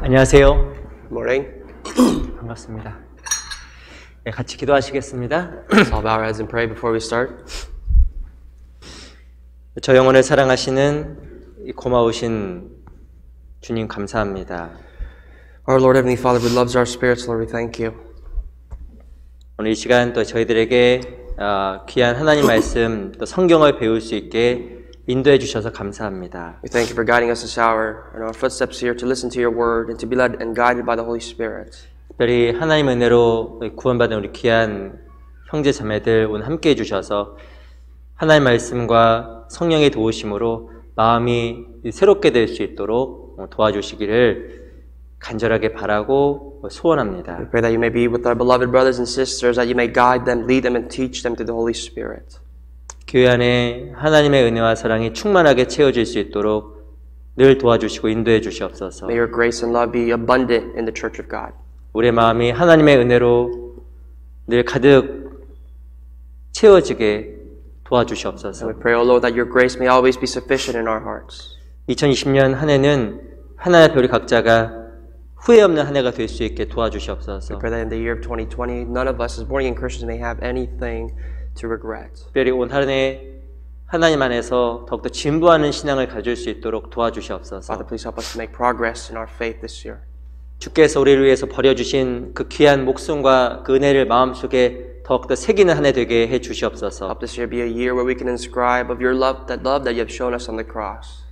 안녕하세요. Morning. 반갑습니다. 네, 같이 기도하시겠습니다. Let's all bow our heads and pray before we start. 저 영혼을 사랑하시는 이 고마우신 주님 감사합니다. Our Lord Heavenly Father, who loves our spirits, Lord, we thank you. 오늘 이 시간 또 저희들에게 귀한 하나님 말씀 또 성경을 배울 수 있게 인도해 주셔서 감사합니다. We thank you for guiding us this hour and our footsteps here to listen to your word and to be led and guided by the Holy Spirit. 특별히 하나님 은혜로 구원받은 우리 귀한 형제 자매들 오늘 함께 해주셔서 하나님 말씀과 성령의 도우심으로 마음이 새롭게 될 수 있도록 도와주시기를 간절하게 바라고 소원합니다. We pray that you may be with our beloved brothers and sisters, that you may guide them, lead them, and teach them through the Holy Spirit. 교회 안에 하나님의 은혜와 사랑이 충만하게 채워질 수 있도록 늘 도와주시고 인도해 주시옵소서. May your grace and love be abundant in the Church of God. 우리의 마음이 하나님의 은혜로 늘 가득 채워지게 도와주시옵소서. And we pray, O Lord, that your grace may always be sufficient in our hearts. 2020년 한 해는 하나의 별이 각자가 후회 없는 한 해가 될 수 있게 도와주시옵소서. We pray that in the year of 2020, none of us as born-again Christians may have anything to regret. 특별히 온 한 해 하나님 안에서 더욱더 진보하는 신앙을 가질 수 있도록 도와주시옵소서. Father, please help us to make progress in our faith this year. 주께서 우리를 위해서 버려주신 그 귀한 목숨과 그 은혜를 마음속에 더욱더 새기는 한 해 되게 해 주시옵소서. Help this year be a year where we can inscribe of your love that you have shown us on the cross.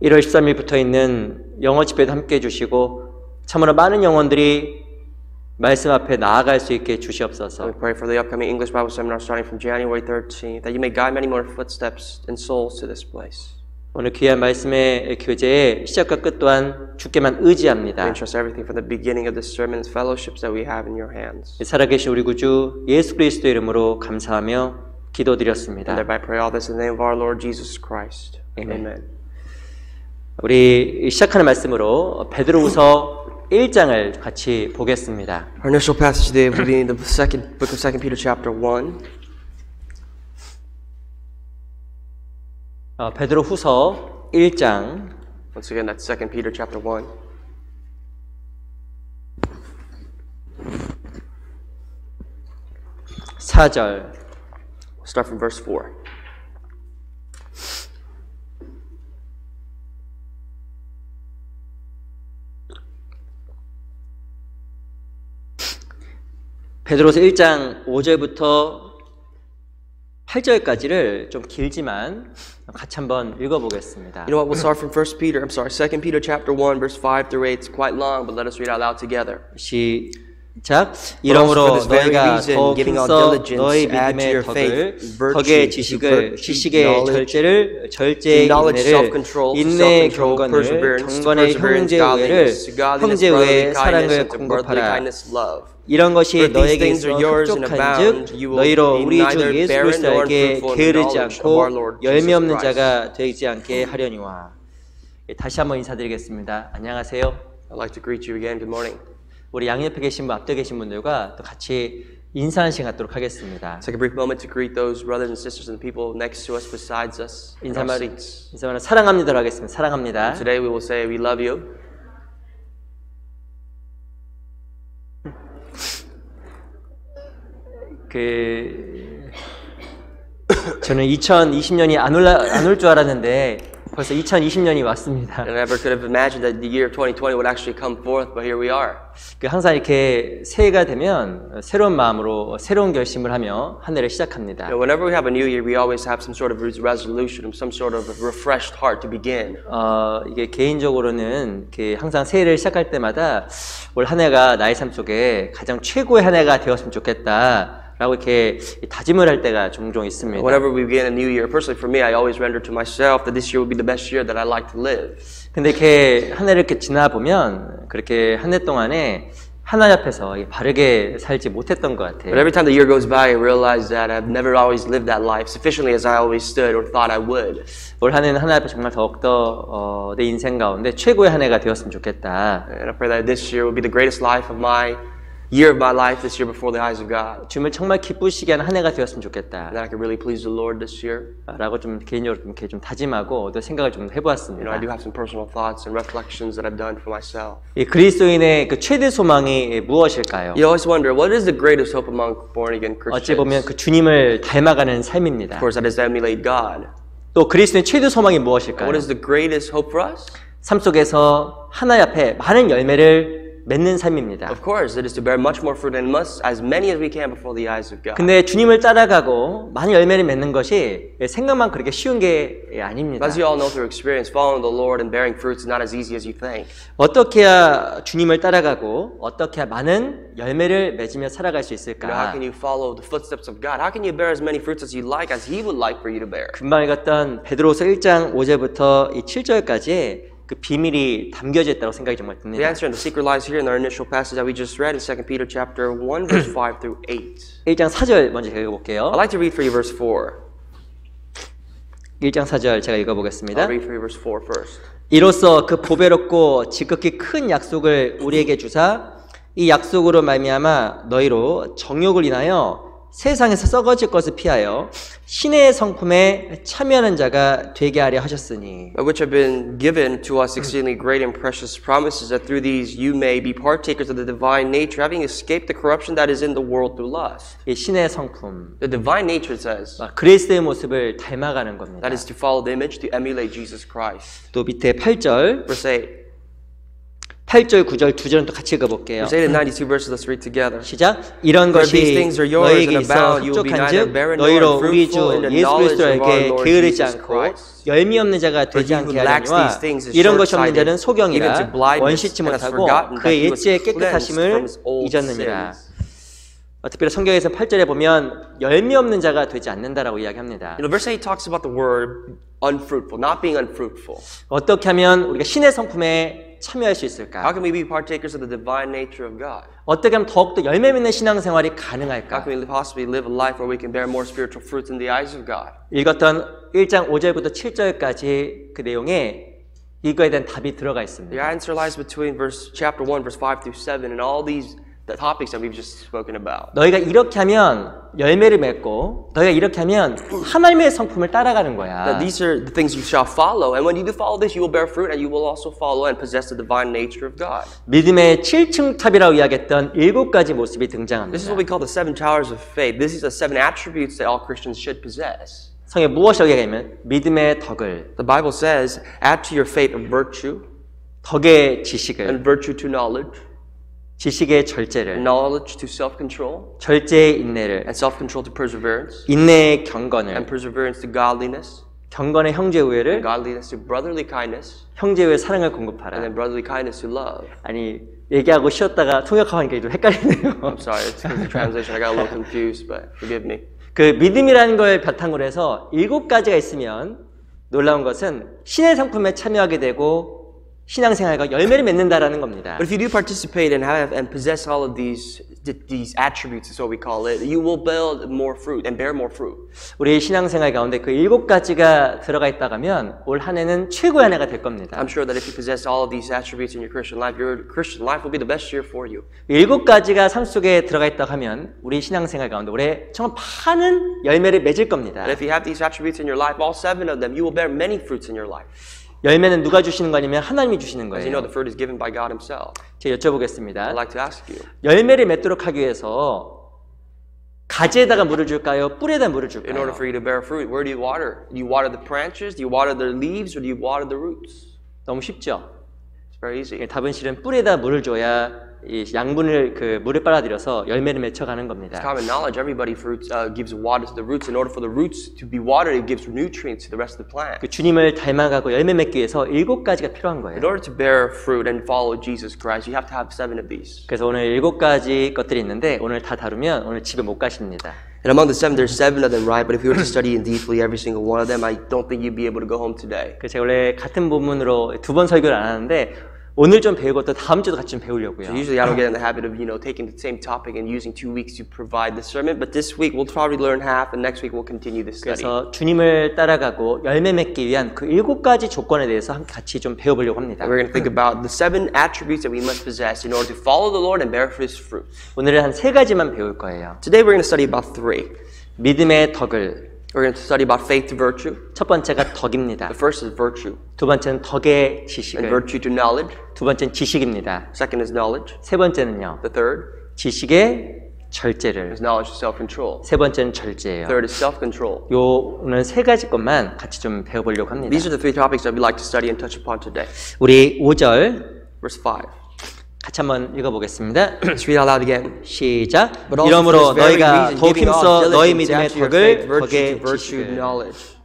1월 13일부터 있는 영어 집회도 함께 해주시고 참으로 많은 영혼들이 말씀 앞에 나아갈 수 있게 해주시옵소서. We pray for the upcoming English Bible seminar starting from January 13th, that you may guide many more footsteps and souls to this place. 오늘 귀한 말씀의 교제의 시작과 끝 또한 주께만 의지합니다. We entrust everything from the beginning of this sermon and fellowships that we have in your hands. 살아계신 우리 구주 예수 그리스도 이름으로 감사하며 기도드렸습니다. And thereby pray all this in the name of our Lord Jesus Christ. Amen. Amen. 우리 시작하는 말씀으로 베드로후서 1장을 같이 보겠습니다. Our initial passage today will be in the second book of 2 Peter chapter 1. 베드로후서 1장 Once again, that's 2 Peter chapter 1. (4절) We'll start from verse 4. 베드로서 1장 5절부터 8절까지를 좀 길지만 같이 한번 읽어보겠습니다. You know what? We'll start from 2 Peter chapter 1, verse 5 through 8. It's quite long, but let us read out loud together. 시작. 이러므로 너희가 더 힘써 너희 믿음의 덕을, 덕의 지식을, 지식의 절제를, 절제의 인내를, 인내의 경건을, 경건의 형제 우애를, 형제 우애의 사랑을 공급하라. 이런 것이 너에게 있어 흡족한즉 너희로 우리 주 예수 그리스도에게 게으르지 않고 열매 없는 자가 되지 않게 하려니와. 다시 한번 인사드리겠습니다. 안녕하세요. I'd like to greet you again. Good morning. 우리 양옆에 계신 분, 앞에 계신 분들과 또 같이 인사하는 시간 갖도록 하겠습니다. Take a brief moment to greet those brothers and sisters and the people next to us, besides us. 인사말은 사랑합니다로 하겠습니다. 사랑합니다. Today we will say we love you. 저는 2020년이 안 올 줄 알았는데 벌써 2020년이 왔습니다. I never could have imagined that the year of 2020 would actually come forth, but here we are. 항상 이렇게 새해가 되면 새로운 마음으로 새로운 결심을 하며 한 해를 시작합니다. Whenever we have a new year, we always have some sort of resolution, some sort of refreshed heart to begin. 이게 개인적으로는 항상 새해를 시작할 때마다 올 한 해가 나의 삶 속에 가장 최고의 한 해가 되었으면 좋겠다. 라고 이렇게 다짐을 할 때가 종종 있습니다. Whenever we begin a new year, personally for me, I always render to myself that this year will be the best year that I like to live. 근데 이렇게 한 해를 이렇게 지나 보면 그렇게 한 해 동안에 하나님 앞에서 바르게 살지 못했던 것 같아요. But every time the year goes by, I realize that I've never always lived that life sufficiently as I always stood or thought I would. 올 한 해는 하나님 앞에 정말 더욱더 내 인생 가운데 최고의 한 해가 되었으면 좋겠다. And I pray that this year will be the greatest life of my year of my life this year before the eyes of God. 주님을 정말 기쁘시게 하는 한 해가 되었으면 좋겠다. And that I could really please the Lord this year. 라고 좀 개인적으로 이렇게 좀 다짐하고 또 생각을 좀 해보았습니다. You know, I do have some personal thoughts and reflections that I've done for myself. 이 그리스도인의 그 최대 소망이 무엇일까요? You always wonder, what is the greatest hope among born again Christians? 어찌 보면 그 주님을 닮아가는 삶입니다. Of course, that is to emulate God. 또 그리스도인의 최대 소망이 And 무엇일까요? what is the greatest hope for us? 삶 속에서 하나님 앞에 많은 열매를 맺는 삶입니다. Of course, it is to bear much more fruit and as many as we can before the eyes of God. 근데 주님을 따라가고 많은 열매를 맺는 것이 생각만 그렇게 쉬운 게 아닙니다. As you all know through experience, following the Lord and bearing fruits is not as easy as you think. 어떻게 해야 주님을 따라가고 어떻게 해야 많은 열매를 맺으며 살아갈 수 있을까? How can you follow the footsteps of God? How can you bear as many fruits as you like, as He would like for you to bear? 금방 읽었던 베드로서 1장 5절부터 이 7절까지 그 비밀이 담겨져 있다고 생각이 정말 The 듭니다. answer and the secret lies here in our initial passage that we just read in 2 Peter chapter 1, verse 5 through 8. 1장 4절 먼저 읽어볼게요. I'd like to read for you verse 4. 1장 4절 제가 I'll 읽어보겠습니다. read for you verse 4 first. 이로써 그 보배롭고 지극히 큰 약속을 우리에게 주사 이 약속으로 말미암아 너희로 정욕을 인하여 세상에서 썩어질 것을 피하여 신의 성품에 참여하는 자가 되게 하려 하셨으니 By which have been given to us exceedingly great and precious promises, that through these you may be partakers of the divine nature, having escaped the corruption that is in the world through lust. 이 신의 성품 The divine nature, it says, 그리스도의 모습을 닮아가는 겁니다. that is to follow the image, to emulate Jesus Christ. 또 밑에 8절 Verse 8. 8절 9절 두 절은 또 같이 읽어볼게요. Verse 8 and 92 verses, let's read together. 시작. 이런 For these 것이 things are yours 너에게 and 있어 abound, you will be neither 흡족한즉 barren 너희로 nor 우리 주 unfruitful in the 예수 knowledge of our 그리스도에게 Lord 게으르지 Jesus 않고 Christ. 열미 없는 자가 되지 For he 않게 who lacks 하려니와 these things is 이런 것이 없는 short-sighted, 자는 소경이라 even to blindness, 원시치 and has 못하고 forgotten that 그의 he was 옛지의 cleansed 깨끗하심을 from his old 잊었느니라. sins. 특별히 성경에서 8절에 보면 열미 없는 자가 되지 않는다라고 이야기합니다. You know, verse 8 talks about the word unfruitful, not being unfruitful. 어떻게 하면 우리가 신의 성품에 참여할 수 How 있을까? can we be partakers of the divine nature of God? 어떻게 하면 더욱더 열매 맺는 신앙생활이 How 가능할까? can we possibly live a life where we can bear more spiritual fruits in the eyes of God? 읽었던 1장 5절부터 7절까지 그 내용에 이거에 대한 답이 들어가 있습니다. The answer lies between chapter 1, verse 5 through 7, and all these the topics that we've just spoken about. 너희가 이렇게 하면 열매를 맺고 너희가 이렇게 하면 하나님의 성품을 따라가는 거야. That these are the things you shall follow, and when you do follow this, you will bear fruit, and you will also follow and possess the divine nature of God. 믿음의 7층 탑이라고 이야기했던 7가지 모습이 등장합니다. This is what we call the 7 towers of faith. This is the 7 attributes that all Christians should possess. 성에 무엇이라고 이야기하면 믿음의 덕을, The Bible says, add to your faith virtue, 덕의 지식을, and virtue to knowledge, 지식의 절제를, knowledge to self-control, 절제의 인내를, and self-control to perseverance, 인내의 경건을, and perseverance to godliness, 경건의 형제 우애를, and godliness to brotherly kindness, 형제 우애 사랑을 and 공급하라. then brotherly kindness to love. 아니 얘기하고 쉬었다가 통역하니까 좀 헷갈리네요. I'm sorry, it's because of the translation. I got a little confused, but forgive me. 그 믿음이라는 걸 바탕으로 해서 7가지가 있으면 놀라운 것은 신의 성품에 참여하게 되고 신앙생활과 열매를 맺는다라는 겁니다. But if you do participate and have and possess all of these attributes, is what we call it, you will build more fruit and bear more fruit. 우리 신앙생활 가운데 그 7가지가 들어가 있다고 하면 올 한 해는 최고의 한 해가 될 겁니다. I'm sure that if you possess all of these attributes in your Christian life will be the best year for you. 7가지가 삶 속에 들어가 있다고 하면 우리 신앙생활 가운데 올해 정말 많은 열매를 맺을 겁니다. And if you have these attributes in your life, all 7 of them, you will bear many fruits in your life. 열매는 누가 주시는 거 아니면 하나님이 주시는 As you know, 거예요. the fruit is given by God Himself. 제가 여쭤보겠습니다. I'd like to ask you, 열매를 맺도록 하기 위해서 가지에다가 물을 줄까요? 뿌리에다 물을 in order 줄까요? for you to bear fruit, where do you water? Do you water the branches? Do you water the leaves? Or do you water the roots? 너무 쉽죠? It's very easy. 답은 실은 뿌리에다 물을 줘야 이 양분을 그 물을 빨아들여서 열매를 맺혀가는 It's 겁니다. common knowledge. Everybody gives water to the roots. In order for the roots to be watered, it gives nutrients to the rest of the plant. 그 주님을 닮아가고 열매 맺기 위해서 7가지가 필요한 거예요. In order to bear fruit and follow Jesus Christ, you have to have 7 of these. 그래서 오늘 7가지 것들이 있는데 오늘 다 다루면 오늘 집에 못 가십니다. And among the 7, there's 7 of them, right? But if you were to study in deeply every single one of them, I don't think you'd be able to go home today. 그 제가 원래 같은 본문으로 2번 설교를 안 하는데 오늘 좀 배우고 또 다음 주도 같이 좀 배우려고요. So usually I don't get in the habit of, taking the same topic and using 2 weeks to provide the sermon, but this week we'll probably learn half, and next week we'll continue the study. 그래서 주님을 따라가고 열매 맺기 위한 그 7가지 조건에 대해서 함께 같이 좀 배워보려고 합니다. We're going to think about the 7 attributes that we must possess in order to follow the Lord and bear His fruit. 오늘은 한 3가지만 배울 거예요. Today we're going to study about 3. 믿음의 덕을. We're going to study about faith to virtue. 첫 번째가 덕입니다. The first is virtue. 두 번째는 덕의 And 지식을. virtue to knowledge. 두 번째는 지식입니다. Second is knowledge. 세 번째는요. The third 지식의 절제를. is knowledge to self-control. 세 번째는 절제예요. Third is self-control. 오늘 3가지 것만 같이 좀 배워보려고 합니다. These are the 3 topics that we'd like to study and touch upon today. 우리 5절 Verse 5. 같이 한번 읽어보겠습니다. Let's read out loud again. 시작. But also 이러므로 for this very 너희가 reason, 더욱 giving all 힘써 너희 diligence, 믿음의 add to your 덕을 faith, virtue 덕의 to virtue, 지식을. knowledge.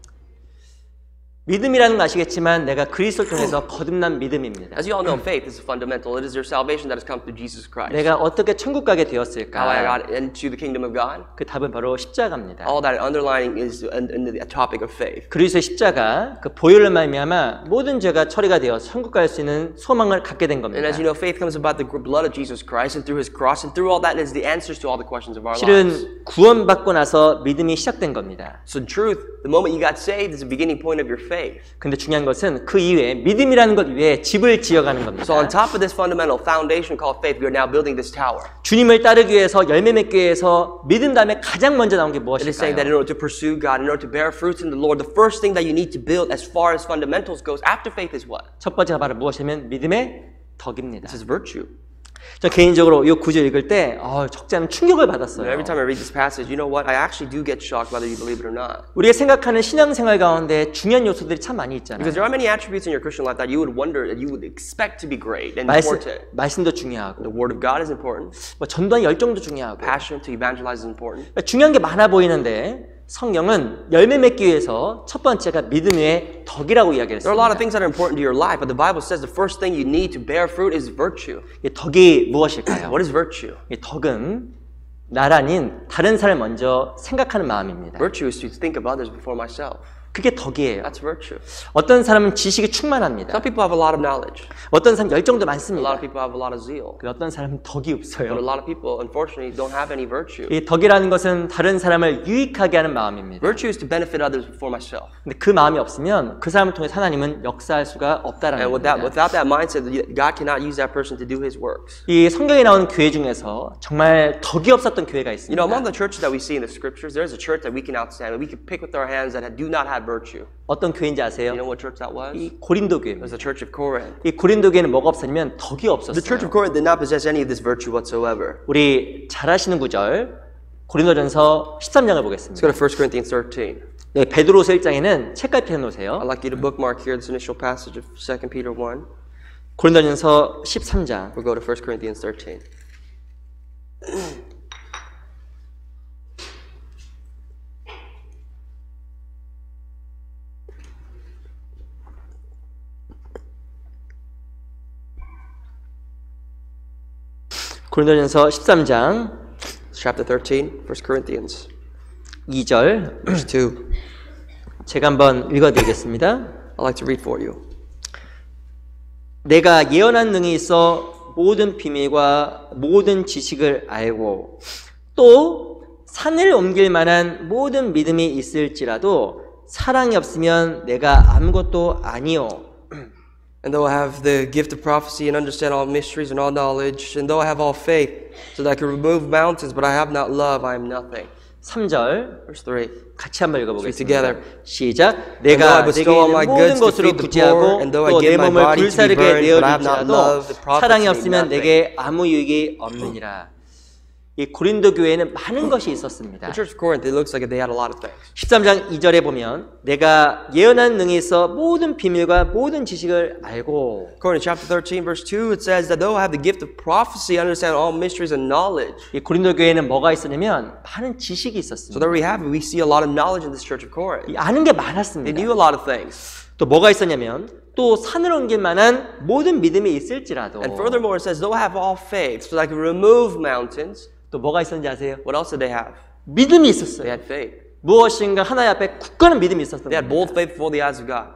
믿음이라는 거 아시겠지만 내가 그리스도를 통해서 거듭난 믿음입니다. As you all know, faith is fundamental. It is your salvation that has come through Jesus Christ. 내가 어떻게 천국 가게 How I 되었을까? got into the kingdom of God. 그 답은 바로 십자가입니다. All that underlining is in the topic of faith. 그리스도의 십자가 그 보혈로 말미암아 모든 죄가 처리가 되어 천국 갈 수 있는 소망을 갖게 된 겁니다. And as you know, faith comes about the blood of Jesus Christ and through His cross, and through all that is the answers to all the questions of our lives. 실은 구원받고 나서 믿음이 시작된 겁니다. So in truth, the moment you got saved is the beginning point of your faith. 근데 중요한 것은 그 이외에 믿음이라는 것 위에 집을 지어가는 겁니다. So on top of this fundamental foundation called faith, we are now building this tower. 주님을 따르기 위해서 열매 맺기 위해서 믿음 다음에 가장 먼저 나온 게 It is saying that in 무엇일까요? order to pursue God, in order to bear fruits in the Lord, the first thing that you need to build as far as fundamentals goes after faith is what? 첫 번째가 바로 무엇이냐면 믿음의 덕입니다. This is virtue. 저 개인적으로 이 구절 읽을 때 적지 않은 충격을 And 받았어요. every time I read this passage, you know what? I actually do get shocked whether you believe it or not. 우리가 생각하는 신앙생활 가운데 중요한 요소들이 참 많이 있잖아요. Because there are many attributes in your Christian life that you would wonder, that you would expect to be great and important. 말씀도 중요하고 The Word of God is important. 뭐 전도한 열정도 중요하고 Passion to evangelize is important. 중요한 게 많아 보이는데 성경은 열매 맺기 위해서 첫 번째가 믿음 위에 덕이라고 이야기를 There are a lot of 했습니다. things that are important to your life, but the Bible says the first thing you need to bear fruit is virtue. 이 덕이 무엇일까요? What is virtue? 이 덕은 나라닌 다른 사람을 먼저 생각하는 마음입니다. Virtue is to think of others before myself. 그게 덕이에요. That's virtue. 어떤 사람은 지식이 충만합니다. Some people have a lot of knowledge. 어떤 사람 열정도 A lot 많습니다. of people have a lot of zeal. 어떤 사람은 덕이 But a 없어요. lot of people, unfortunately, don't have any virtue. 이 덕이라는 것은 다른 사람을 유익하게 하는 마음입니다. Virtue is to benefit others before myself. 근데 그 마음이 없으면 그 사람을 통해 하나님은 역사할 수가 없다라는 And 겁니다. without that mindset, God cannot use that person to do His works. 이 성경에 나오는 교회 중에서 정말 덕이 없었던 교회가 You 있습니다. know, among the churches that we see in the scriptures, there is a church that we can outstand, that we can pick with our hands that do not have virtue. 어떤 교회인지 아세요? You know what church that was? 이 고린도 It was 교회입니다. the church of Corinth. 이 고린도 교회는 뭐가 없었냐면 덕이 The church 없었어요. of Corinth did not possess any of this virtue whatsoever. 우리 잘 아시는 구절 고린도전서 13장을 Let's 보겠습니다. go to 1 Corinthians 13. 네, 베드로서 1장에는 책까지 펴놓으세요. I'd like you to bookmark here this initial passage of 2 Peter 1. 고린도전서 13장 We'll go to 1 Corinthians 13. 고린도전서 13장 Chapter 13, 1 Corinthians, 2절 verse 2. 제가 한번 읽어드리겠습니다. I'd like to read for you. 내가 예언한 능이 있어 모든 비밀과 모든 지식을 알고 또 산을 옮길 만한 모든 믿음이 있을지라도 사랑이 없으면 내가 아무것도 아니요. And though I have the gift of prophecy and understand all mysteries and all knowledge, and though I have all faith, so that I can remove mountains, but I have not love, I am nothing. 3절 Verse 3. 같이 한번 읽어보겠습니다. together. 시작. And though 내가 I 내게 bestow all 있는 my 모든 goods to 것으로 feed the 구제하고 poor, and though I 또 내 give my 몸을 body to be 불사르게 burned, but I have not 내어줄지라도 love, the profits 사랑이 me 없으면 nothing. 내게 아무 유익이 없느니라. 이 고린도 교회에는 많은 것이 있었습니다. The church of Corinth, it looks like they had a lot of things. 13장 2절에 보면 내가 예언한 능이 있어 모든 비밀과 모든 지식을 알고 According to chapter 13, verse 2, it says that though I have the gift of prophecy, I understand all mysteries and knowledge. 이 고린도 교회에는 뭐가 있었냐면 많은 지식이 So 있었습니다. there we have it. We see a lot of knowledge in this church of Corinth. 이 아는 게 They 많았습니다. knew a lot of things. 또 뭐가 있었냐면 또 산을 옮길 만한 모든 믿음이 있을지라도 And furthermore, it says, though I have all faith, so that I can remove mountains, 또 뭐가 있었는지 아세요? what else did they have? 믿음이 They 있었어요. had faith. 무엇인가 하나님 앞에 굳건한 믿음이 있었던 They had 겁니다. bold faith before the eyes of God.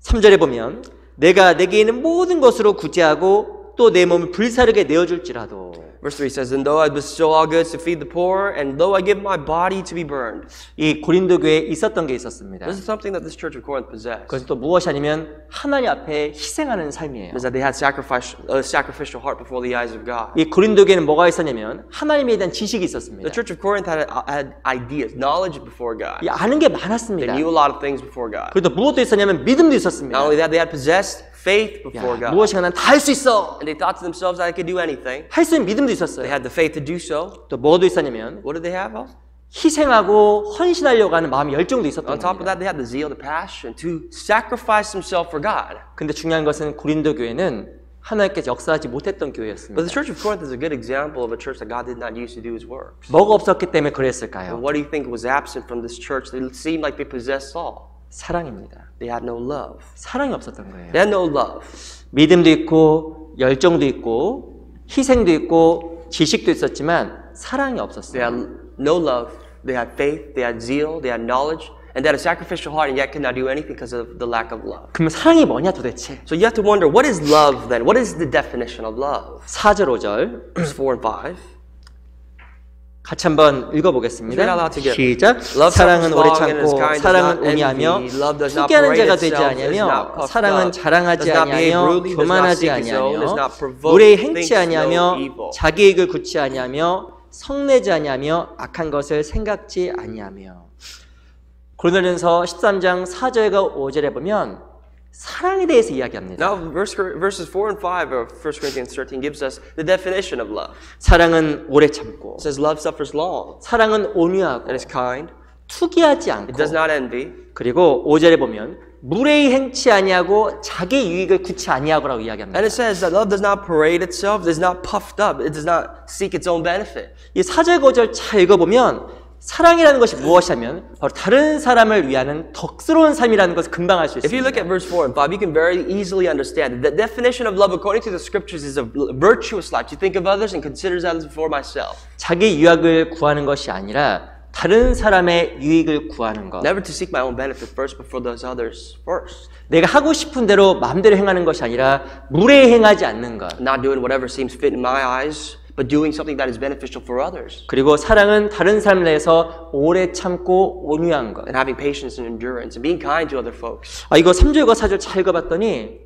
3절에 보면 내가 내게 있는 모든 것으로 구제하고 또 내 몸을 불사르게 내어줄지라도. Verse 3 says, And though I bestow all goods to feed the poor, and though I give my body to be burned. 이 고린도 교회에 있었던 게 있었습니다. This is something that this church of Corinth possessed. 그것은 또 무엇이 아니면 하나님 앞에 희생하는 삶이에요. Is that they had a sacrificial heart before the eyes of God. 이 고린도 교회는 뭐가 있었냐면 하나님에 대한 지식이 있었습니다. The church of Corinth had ideas, knowledge before God. 이 아는 게 They 많았습니다. knew a lot of things before God. 그리고 또 무엇도 있었냐면 믿음도 있었습니다. Not only that, they had possessed faith before God. 무엇인가 난 다 할 수 있어. And they thought to themselves that they could do anything. 할 수 있는 믿음도 They 있었어요. had the faith to do so. 또 뭐도 있었냐면 What did they have else? 희생하고 헌신하려고 하는 마음의 열정도 있었던 On top of 겁니다. that, they had the zeal, the passion to sacrifice themselves for God. 근데 중요한 것은 고린도 교회는 하나님께서 역사하지 못했던 But the 교회였습니다. church of Corinth is a good example of a church that God did not use to do His works. 뭐가 없었기 때문에 And 그랬을까요? what do you think was absent from this church? They seemed like they possessed all. 사랑입니다. They had no love. 사랑이 없었던 거예요. They had no love. 믿음도 있고 열정도 있고 희생도 있고 지식도 있었지만 사랑이 They 없었어요. had no love. They had faith. They had zeal. They had knowledge. And they had a sacrificial heart and yet could not do anything because of the lack of love. 그러면 사랑이 뭐냐 도대체? So you have to wonder, what is love then? What is the definition of love? 4절 5절 Verse 4 and 5. 같이 한번 읽어보겠습니다. Read out loud together. 시작. Love 사랑은 suffers 오래 long and is 참고 kind, does 사랑은 not 온유하며 envy. Love does not 투기하는 parade 자가 되지 itself, is not 아니하며 puffed 사랑은 up, 자랑하지 does not behave 아니하며 rudely, does not 교만하지 seek his own, is 아니하며 not provoked, 물에 thinks 행치 no 아니하며 evil. 자기 이익을 굳이 아니하며 성내지 아니하며 악한 것을 생각지 아니하며. 고린도전서 13장 4절과 5절에 보면 사랑에 대해서 이야기합니다. Now, verses 4 and 5 of 1 Corinthians 13 gives us the definition of love. 사랑은 오래 참고 It says love suffers long 사랑은 온유하고 and is kind. 투기하지 It 않고 does not envy. 그리고 5절에 보면 무례히 행치 아니하고 자기 유익을 굳이 아니하고라고 이야기합니다. And it says that love does not parade itself, it is not puffed up, it does not seek its own benefit. 이 4절 5절 잘 읽어보면 사랑이라는 것이 무엇이냐면 바로 다른 사람을 위하는 덕스러운 삶이라는 것을 금방 알 수 If you look at 있습니다. verse 4 and 5, you can very easily understand that the definition of love according to the scriptures is a virtuous life. To think of others and consider others before myself. 자기 유익을 구하는 것이 아니라 다른 사람의 유익을 구하는 것. Never to seek my own benefit first before those others first. 내가 하고 싶은 대로 마음대로 행하는 것이 아니라 무례히 행하지 않는 것. Not doing whatever seems fit in my eyes, but doing something that is beneficial for others. 그리고 사랑은 다른 사람을 대해서 오래 참고 온유한 것. And having patience and endurance and being kind to other folks. 이거 3절과 4절 잘 읽어봤더니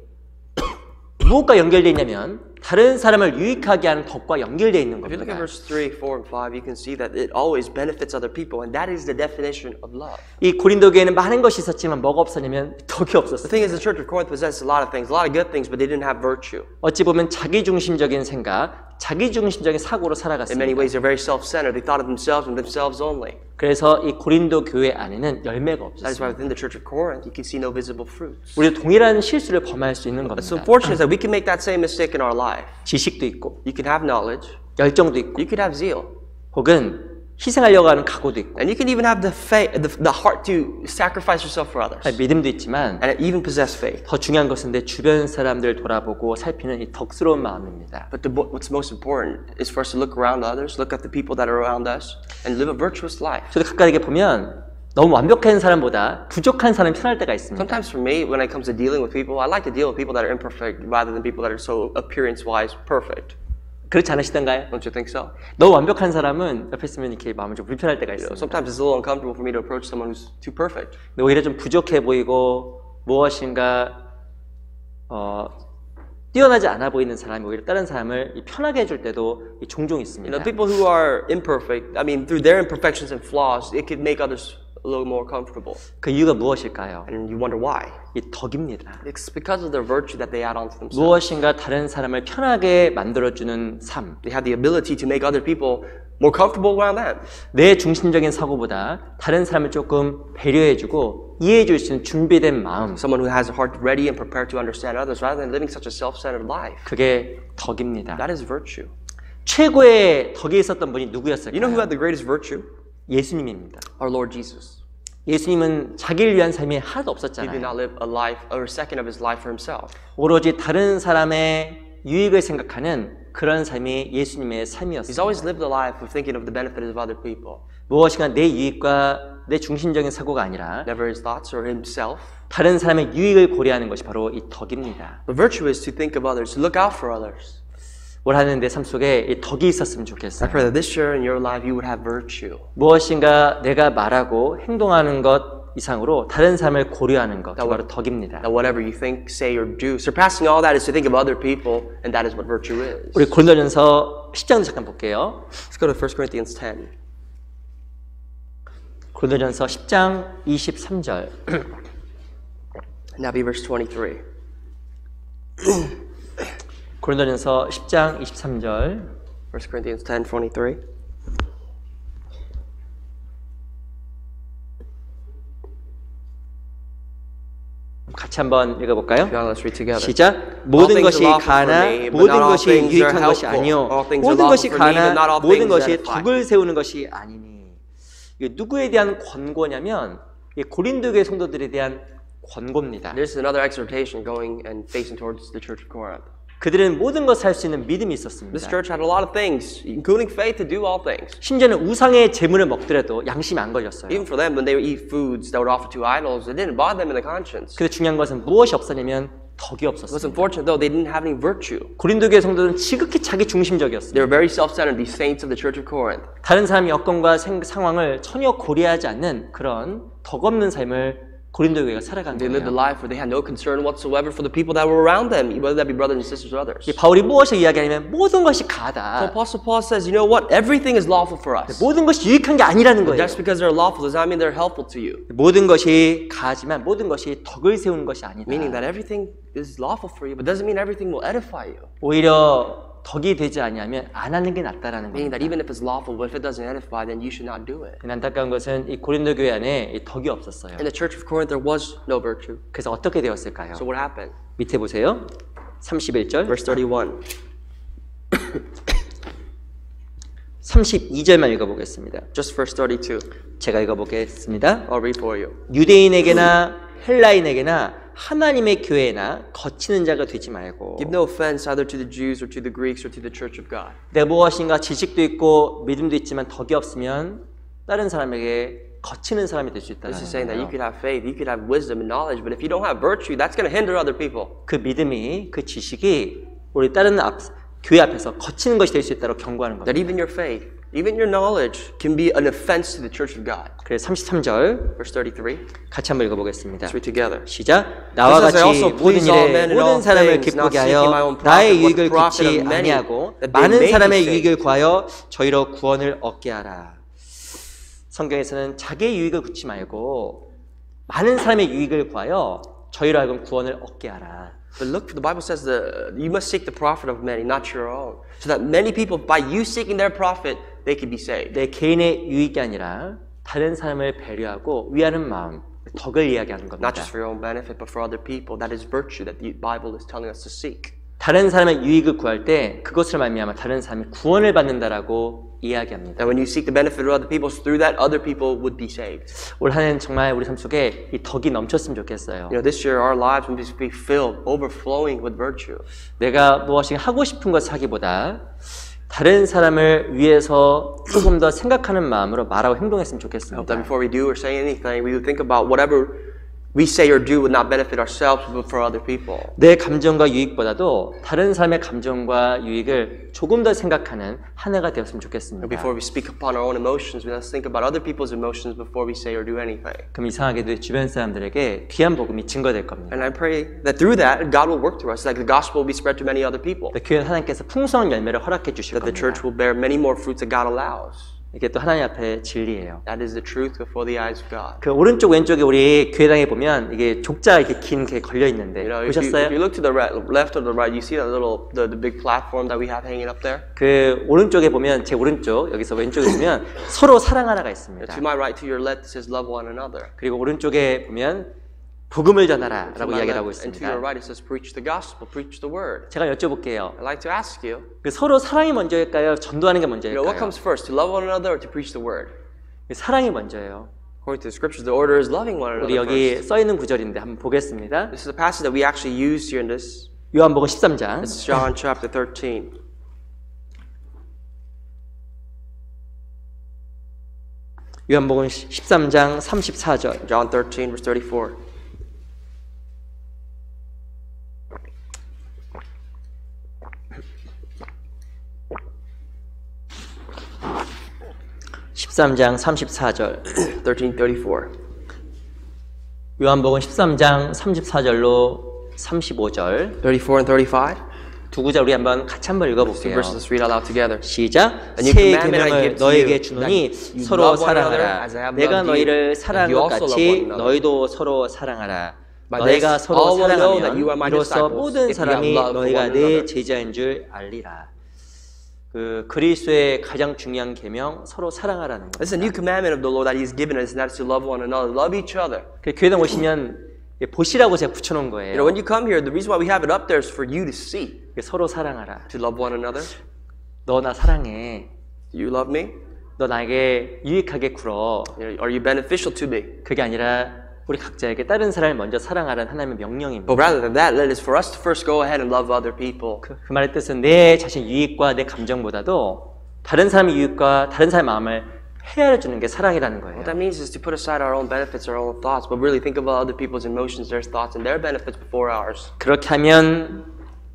무엇과 연결되어 있냐면 다른 사람을 유익하게 하는 덕과 연결되어 있는 If you look at 겁니다. verse 3, 4, and 5, you can see that it always benefits other people, and that is the definition of love. 이 고린도 교회는 많은 것이 있었지만 뭐가 없었냐면 덕이 The 없었어요. thing is, the church of Corinth possessed a lot of things, a lot of good things, but they didn't have virtue. 어찌 보면 자기중심적인 생각, 자기중심적인 사고로 In many 살아갔습니다. ways, they're very self-centered. They thought of themselves and themselves only. 그래서 이 고린도 교회 안에는 열매가 That is why 없었어요. within the church of Corinth, you can see no visible fruits. 우리도 동일한 실수를 범할 수 있는 What's 겁니다. unfortunate is that we can make that same mistake in our life. 지식도 있고 You can have knowledge, 열정도 있고 you could have zeal, 혹은 희생하려고 하는 각오도 있고 and you can even have the heart to sacrifice yourself for others, 믿음도 있지만 and even possess faith. 더 중요한 것은 내 주변 사람들 돌아보고 살피는 이 덕스러운 마음입니다. But what's most important is for us to look around others, look at the people that are around us, and live a virtuous life. 저도 가까이게 보면 너무 완벽한 사람보다 부족한 사람이 편할 때가 있습니다. Sometimes for me, when it comes to dealing with people, I like to deal with people that are imperfect rather than people that are so appearance-wise perfect. 그렇지 않으시던가요? Don't you think so? 너무 완벽한 사람은 옆에 있으면 이렇게 마음이 좀 불편할 때가 있습니다. Sometimes it's a little uncomfortable for me to approach someone who's too perfect. 근데 오히려 좀 부족해 보이고 무엇인가 뛰어나지 않아 보이는 사람이 오히려 다른 사람을 편하게 해줄 때도 종종 있습니다. People who are imperfect, I mean, through their imperfections and flaws, it could make others a little more comfortable. 그 이유가 무엇일까요? And you wonder why. 이 덕입니다. It's because of their virtue that they add onto themselves. 무엇인가 다른 사람을 편하게 만들어주는 삶. They have the ability to make other people more comfortable around them. 내 중심적인 사고보다 다른 사람을 조금 배려해주고 이해해줄 수 있는 준비된 마음. Someone who has a heart ready and prepared to understand others rather than living such a self-centered life. 그게 덕입니다. That is virtue. 최고의 덕이 있었던 분이 You know who 누구였을까요? had the greatest virtue? 예수님입니다. Our Lord Jesus. 예수님은 자기를 위한 삶이 하나도 He did 없었잖아요. not live a life or a second of his life for himself. 오로지 다른 사람의 유익을 생각하는 그런 삶이 예수님의 He's 삶이었습니다. always lived a life of thinking of the benefit of other people. 무엇인가 내 유익과 내 중심적인 사고가 아니라 never his thoughts or himself. 다른 사람의 유익을 고려하는 것이 바로 이 덕입니다. The virtue is to think of others, to look out for others. 올 한해 내 삶 속에 이 덕이 있었으면 I 좋겠어요. pray that this year in your life you would have virtue. 무엇인가 내가 말하고 행동하는 것 이상으로 다른 사람을 고려하는 것, 바로 덕입니다. That whatever you think, say, or do, surpassing all that is to think of other people, and that is what virtue is. 우리 고린도전서 10장 잠깐 볼게요. Let's go to 1 Corinthians 10. 고린도전서 10장 23절. Now be verse 23. 고린도전서 10장 23절. 1 Corinthians 10, 23. 같이 한번 읽어볼까요? Let's read together. 시작. 모든 것이 가나 모든 것이 유익한 것이 아니요 모든 것이 가나 모든 것이 덕을 세우는 것이 아니니. 이게 누구에 대한 권고냐면 고린도교의 성도들에 대한 권고입니다. This is another exhortation going and facing towards the church of Corinth. 그들은 모든 것을 할 수 있는 믿음이 있었습니다. This church had a lot of things, including faith to do all things. 심지어는 우상의 제물을 먹더라도 양심이 안 걸렸어요. Even for them, when they would eat foods that were offered to idols, it didn't bother them in the conscience. 근데 중요한 것은 무엇이 없었냐면 덕이 It was 없었습니다. unfortunate though they didn't have any virtue. 고린도교의 성도들은 지극히 자기 중심적이었습니다. They were very self-centered, these saints of the church of Corinth. 다른 사람의 여건과 상황을 전혀 고려하지 않는 그런 덕 없는 삶을 고린도 교회가 살아간 They lived a 거예요. life where they had no concern whatsoever for the people that were around them, whether that be brothers and sisters or others. 이 바울이 무엇을 이야기하냐면 모든 것이 So 가다. Apostle Paul says, you know what? Everything is lawful for us. 모든 것이 유익한 게 아니라는 거예요. Just because they're lawful does not mean they're helpful to you. 모든 것이 가지만 모든 것이 덕을 세우는 것이 Meaning 아니다. that everything is lawful for you, but doesn't mean everything will edify you. 오히려 덕이 되지 아니하면 안 하는 게 낫다라는 Meaning that 겁니다. even if it's lawful, but if it doesn't edify, then you should not do it. 안타까운 것은 이 고린도 교회 안에 이 덕이 없었어요. In the church of Corinth, there was no virtue. 그래서 어떻게 되었을까요? So what happened? 밑에 보세요. 31절. Verse 31. 32절만 읽어보겠습니다. Just verse 32. 제가 읽어보겠습니다. I'll read for you. 유대인에게나 헬라인에게나 하나님의 교회나 거치는 자가 되지 말고 Give no offense either to the Jews or to the Greeks or to the church of God. 내 무엇인가 지식도 있고 믿음도 있지만 덕이 없으면 다른 사람에게 거치는 사람이 될 수 있다는 This is saying that you 거예요. could have faith, you could have wisdom and knowledge, but if you don't have virtue, that's going to hinder other people. 그 믿음이 그 지식이 우리 다른 교회 앞에서 거치는 것이 될 수 있다고 경고하는 겁니다. That even your faith, even your knowledge can be an offense to the church of God. 그래서 33절 Verse 33. 같이 한번 읽어보겠습니다. Let's read together. 시작. 나와 같이 모든 일에 모든 사람을 기쁘게 하여 나의 유익을 굽지 아니하고 많은 사람의 유익을 구하여 저희로 구원을 얻게 하라. 성경에서는 자기의 유익을 굽지 말고 많은 사람의 유익을 구하여 저희로 하여금 구원을 얻게 하라. But look, the Bible says that you must seek the profit of many, not your own. So that many people, by you seeking their profit, they can be saved. 내 개인의 유익이 아니라 다른 사람을 배려하고 위하는 마음, 덕을 이야기하는 Not 겁니다. just for your own benefit, but for other people. That is virtue that the Bible is telling us to seek. 다른 사람의 유익을 구할 때 그것을 말미암아 다른 사람이 구원을 받는다라고 이야기합니다. And when you seek the benefit of other people, through that, other people would be saved. 올 한해는 정말 우리 삶 속에 이 덕이 넘쳤으면 좋겠어요. You know, this year our lives will be filled, overflowing with virtue. 내가 무엇인가 하고 싶은 것을 하기보다 다른 사람을 위해서 조금 더 생각하는 마음으로 말하고 행동했으면 I hope that 좋겠습니다. before we do or say anything, we would think about whatever we say or do would not benefit ourselves, but for other people. 내 감정과 유익보다도 다른 사람의 감정과 유익을 조금 더 생각하는 한 해가 되었으면 좋겠습니다. Before we speak upon our own emotions, we must think about other people's emotions before we say or do anything. 그럼 이상하게도 주변 사람들에게 귀한 복음이 증거될 겁니다. And I pray that through that, God will work through us, like the gospel will be spread to many other people. 교회는 하나님께서 풍성한 열매를 허락해 주실 That the 겁니다. church will bear many more fruits that God allows. 이게 또 하나님 앞에 진리예요. That is the truth before the eyes of God. 그 오른쪽 왼쪽에 우리 교회당에 보면 이게 족자 이렇게 긴 게 걸려 있는데 You know, if 보셨어요? you look to the left or the right, you see that little, the big platform that we have hanging up there? 그 오른쪽에 보면 제 오른쪽 여기서 왼쪽에 보면 서로 사랑하라가 있습니다. To my right, to your left, it says love one another. 그리고 오른쪽에 보면 복음을 전하라라고 To my 이야기를 하고 left, and to your 있습니다. right, it says preach the gospel, preach the word. 제가 여쭤볼게요. I'd like to ask you, 그 서로 사랑이 먼저일까요? 전도하는 게 what 먼저일까요? comes first, to love one another or to preach the word? 사랑이 먼저예요. According to the scriptures, the order is loving one 우리 another 여기 first. 써 있는 구절인데 한번 보겠습니다. This is a passage that we actually used here in this. 요한복음 13장. This is John chapter 13. 요한복음 13장 34절. John 13, verse 34. (13장 34절) 13:34. 요한복음 13장 34절로 35절 34 and 35. 두 구절 우리 같이 한번 Two 읽어볼게요. verses, let's read out loud together. 시작. A new 새 commandment I 계명을 give to 너에게 you, 주노니 that you 서로 love one another 사랑하라. as I have 내가 loved you, 너희를 and 사랑한 you 것 also love 같이 one another. 너희도 서로 사랑하라. By 너희가 this, 서로 all will know that you are 사랑하면 my 이로써 disciples, 모든 if you have 사람이 love for 너희가 one 내 another. 제자인 줄 알리라. 그 그리스도의 가장 중요한 계명 서로 사랑하라는 This is a new 겁니다. commandment of the Lord that He has given us, and that is to love one another, love each other. 그 교회당 오시면 보시라고 제가 붙여놓은 You know, 거예요. when you come here, the reason why we have it up there is for you to see, 서로 사랑하라. to love one another. 너 나 사랑해. Do you love me? 너 나에게 유익하게 굴어. Are you beneficial to me? 그게 아니라 우리 각자에게 다른 사람을 먼저 사랑하라는 하나님의 명령입니다. But rather than that, it is for us to first go ahead and love other people. 그 말의 뜻은 내 자신 유익과 내 감정보다도 다른 사람의 유익과 다른 사람의 마음을 헤아려 주는 게 사랑이라는 거예요. What that means is to put aside our own benefits, our own thoughts, but really think about other people's emotions, their thoughts, and their benefits before ours. 그렇게 하면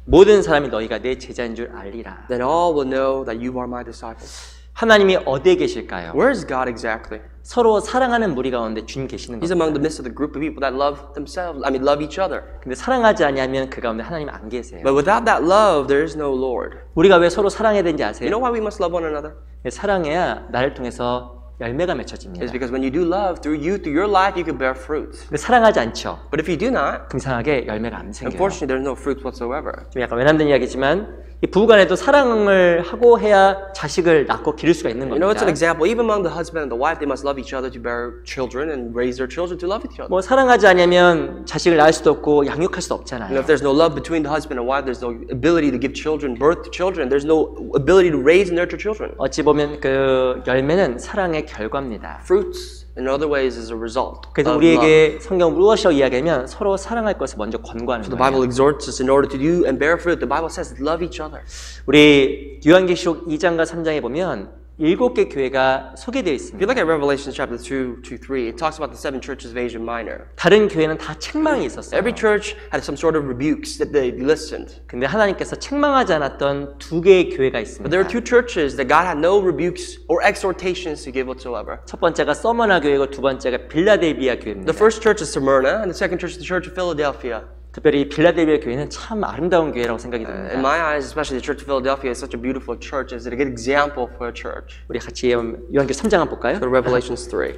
모든 사람이 너희가 내 제자인 줄 알리라. Then all will know that you are my disciples. 하나님이 어디에 계실까요? Where is God exactly? 서로 사랑하는 무리 가운데 주님 계시는 He's 겁니다. among the midst of the group of people that love themselves. love each other. 근데 사랑하지 아니하면 그 가운데 하나님 안 계세요. But without that love, there is no Lord. 우리가 왜 서로 사랑해야 되는지 You 아세요? know why we must love one another? 사랑해야 나를 통해서 열매가 맺혀집니다. It's because when you do love, through your life, you can bear fruits. 근데 사랑하지 않죠. But if you do not, 이상하게 열매가 안 생겨요. unfortunately, there's no fruits whatsoever. 좀 약간 외람된 이야기지만 이 부부간에도 사랑을 하고 해야 자식을 낳고 기를 수가 있는 You know, it's an 겁니다. example. Even among the husband and the wife, they must love each other to bear children and raise their children to love each other. 뭐 사랑하지 않으면 자식을 낳을 수도 없고 양육할 수도 You know, 없잖아요. if there's no love between the husband and wife, there's no ability to give children birth to children. There's no ability to raise and nurture children. 어찌 보면 그 열매는 사랑의 결과입니다. Fruits, in other ways, is a result 그래서 of love. 우리에게 성경 무엇이라고 이야기하면 서로 사랑할 것을 먼저 권고하는 The Bible 거예요. exhorts us in order to do and bear fruit. The Bible says love each other. 우리 요한계시록 2장과 3장에 보면 7개 교회가 소개되어 If you 있습니다. look at Revelation chapter 2 to 3, it talks about the 7 churches of Asia Minor. 다른 교회는 다 책망이 있었어요. Every church had some sort of rebukes that they listened. 근데 하나님께서 책망하지 않았던 2개의 교회가 있습니다. But there are 2 churches that God had no rebukes or exhortations to give whatsoever. 첫 번째가 서머나 교회고 두 번째가 빌라델비아 교회입니다. The first church is Smyrna, and the second church is the church of Philadelphia. 특별히 빌라델비아 교회는 참 아름다운 교회라고 생각이 In 듭니다. my eyes, especially the church of Philadelphia is such a beautiful church. It's a good example for a church. 우리 같이 요한계시록 3장 한번 볼까요? Go to Revelations 3.